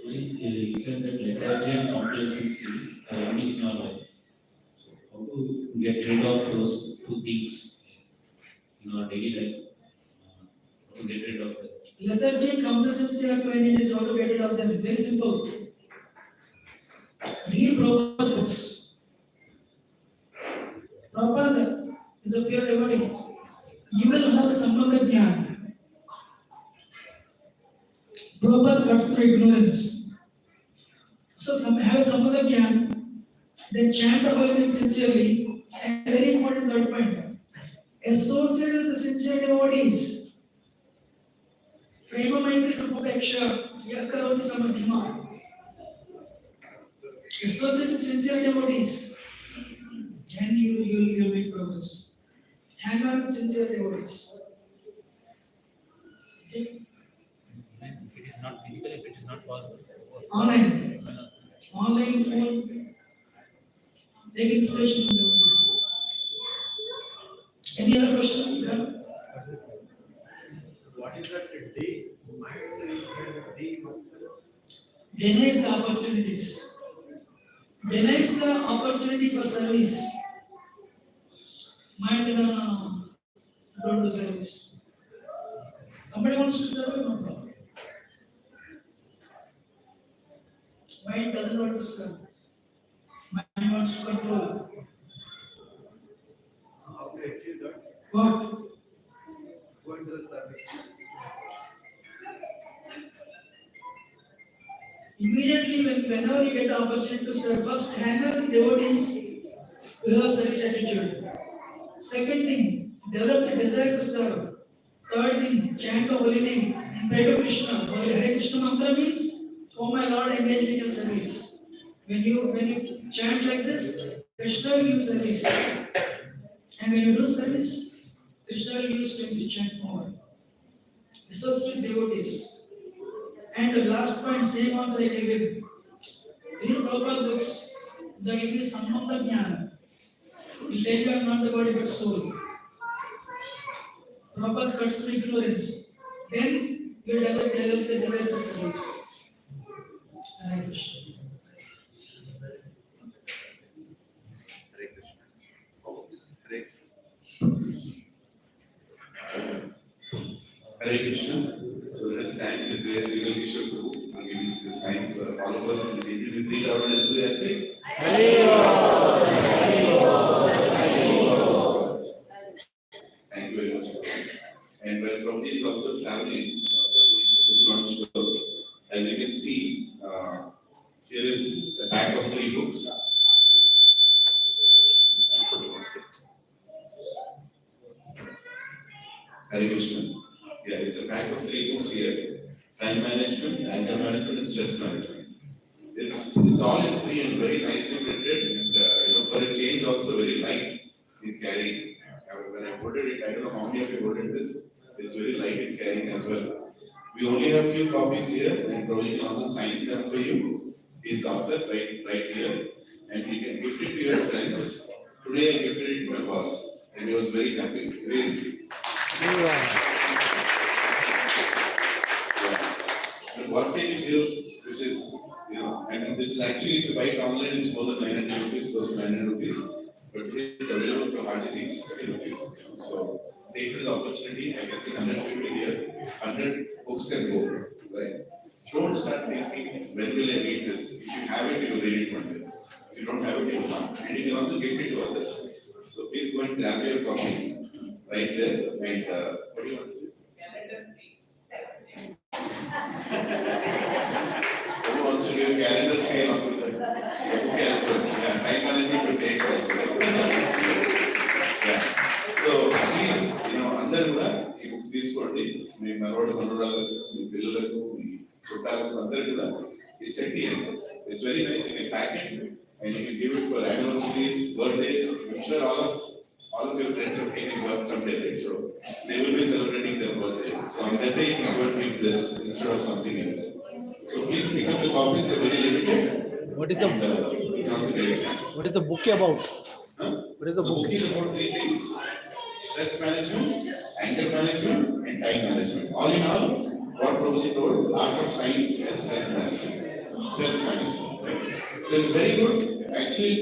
S4: You said that lethargy and complacency are enemies in our life. How to get rid of those two things in our daily life? How to get rid of that?
S2: Lethargy and complacency are two enemies. How to get rid of them? Very simple. Read Prabhupada books. Prabhupada is a pure devotee. You will have Sambandha Jnana. Prabhupada cuts through ignorance. So have Sambandha Jnana, then chant the holy name sincerely. And very important third point. Associate with the sincere devotees. Prema Maitri Kripapeksha Yakaroti Samadhima. Associate with sincere devotees. Then you'll make progress. Hang on with sincere devotees. Okay?
S4: If it is not physical, if it is not possible.
S2: Online. Online phone. Take inspiration from devotees. Any other question? Yeah.
S7: What is that day? Mind is a day.
S2: Denies the opportunities. Denies the opportunity for service. Mind, no, don't do service. Somebody wants to serve, no problem. Mind doesn't want to serve. Mind wants to control.
S7: How to achieve that?
S2: What?
S7: Going to the service.
S2: Immediately, whenever you get the opportunity to serve, first hang out with devotees who have service attitude. Second thing, develop the desire to serve. Third thing, chant the holy name and pray to Krishna. Hare Krishna mantra means, oh my Lord, engage me in your service. When you chant like this, Krishna will give service. And when you do service, Krishna will give strength to chant more. Associate with devotees. And the last point, same answer I gave him. Read Prabhupada books, they give you Sambandha Jnana. Will tell you I am not the body but soul. Prabhupada cuts through ignorance. Then you develop the desire for service. Hare Krishna.
S3: Hare Krishna. Hare Krishna. So let's thank His Grace Yugal Kishore Prabhuji for giving this time for all of us in this evening with 3 loud and enthusiastic. Thank you very much. And while Prabhuji is also traveling, also doing the book launch tour, as you can see, here is a pack of 3 books. Hare Krishna. Yeah, it's a pack of 3 books here. Time management, anger management, and stress management. It's all in 3 and very nicely printed, and for a change also very light in carrying. When I ordered it, I don't know how many of you ordered this. It's very light in carrying as well. We only have few copies here, and Prabhuji can also sign them for you. He's the author right here, and you can gift it to your friends. Today I gifted it to my boss, and he was very happy. Really. And what can you give, which is, and this is actually, if you buy it online, it's more than 900 rupees, close to 900 rupees. But today it's available for hardly 650 rupees. So take this opportunity. I can see 150 here. 100 books can go, right? Don't start thinking, when will I read this? If you have it, you will read it one day. If you don't have it, you will not. And you can also give it to others. So please go and grab your copy right there. And what do you want to do? Who wants to give calendar fee along with the book as well? Yeah, time management will take also. Yeah. So please, అందరూ కూడా ఈ book తీసుకోండి. మీ మనోడు మనోరాలకు, మీ పిల్లలకు, మీ చుట్టాలకు అందరూ కూడా ఈ set ఇవ్వండి. It's very nice. You can pack it and you can give it for anniversaries, birthdays. I'm sure all of your friends are taking birth someday, right? So they will be celebrating their birthday. So on that day, you can give this instead of something else. So please pick up the copies. They're very limited.
S8: What is the what is the book about?
S3: Huh?
S8: What is the book?
S3: book is about three things: stress management, anger management, and time management. All in all, what Prabhuji told, art of science and self-management. Self-management, right? So it's very good. Actually,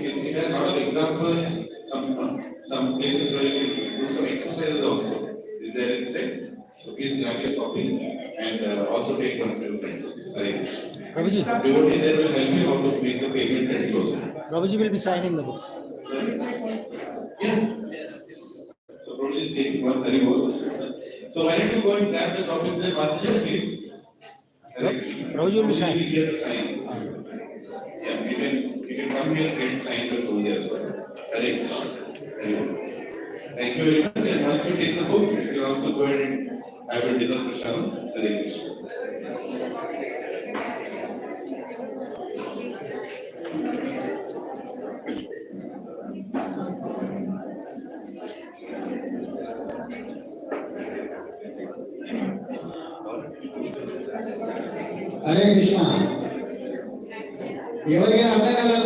S3: it has a lot of examples, some places where you can do some exercises also. Is there inside? So please grab your copy and also take one for your friends. Right?
S8: Prabhuji,
S3: Devotee there will help you how to make the payment and close it.
S8: Prabhuji will be signing the book.
S3: Yeah. So Prabhuji is taking one very well. So why don't you go and grab the copies there, Mataji, please?
S8: Prabhuji will be signing.
S3: Here to sign. Yeah, you can come here and get signed with Prabhuji as well. Hare Krishna. Very well. Thank you very much. And once you take the book, you can also go ahead and have a dinner prashadam. Hare Krishna.
S1: Hare Krishna ఎవరికైనా అర్థం కాదా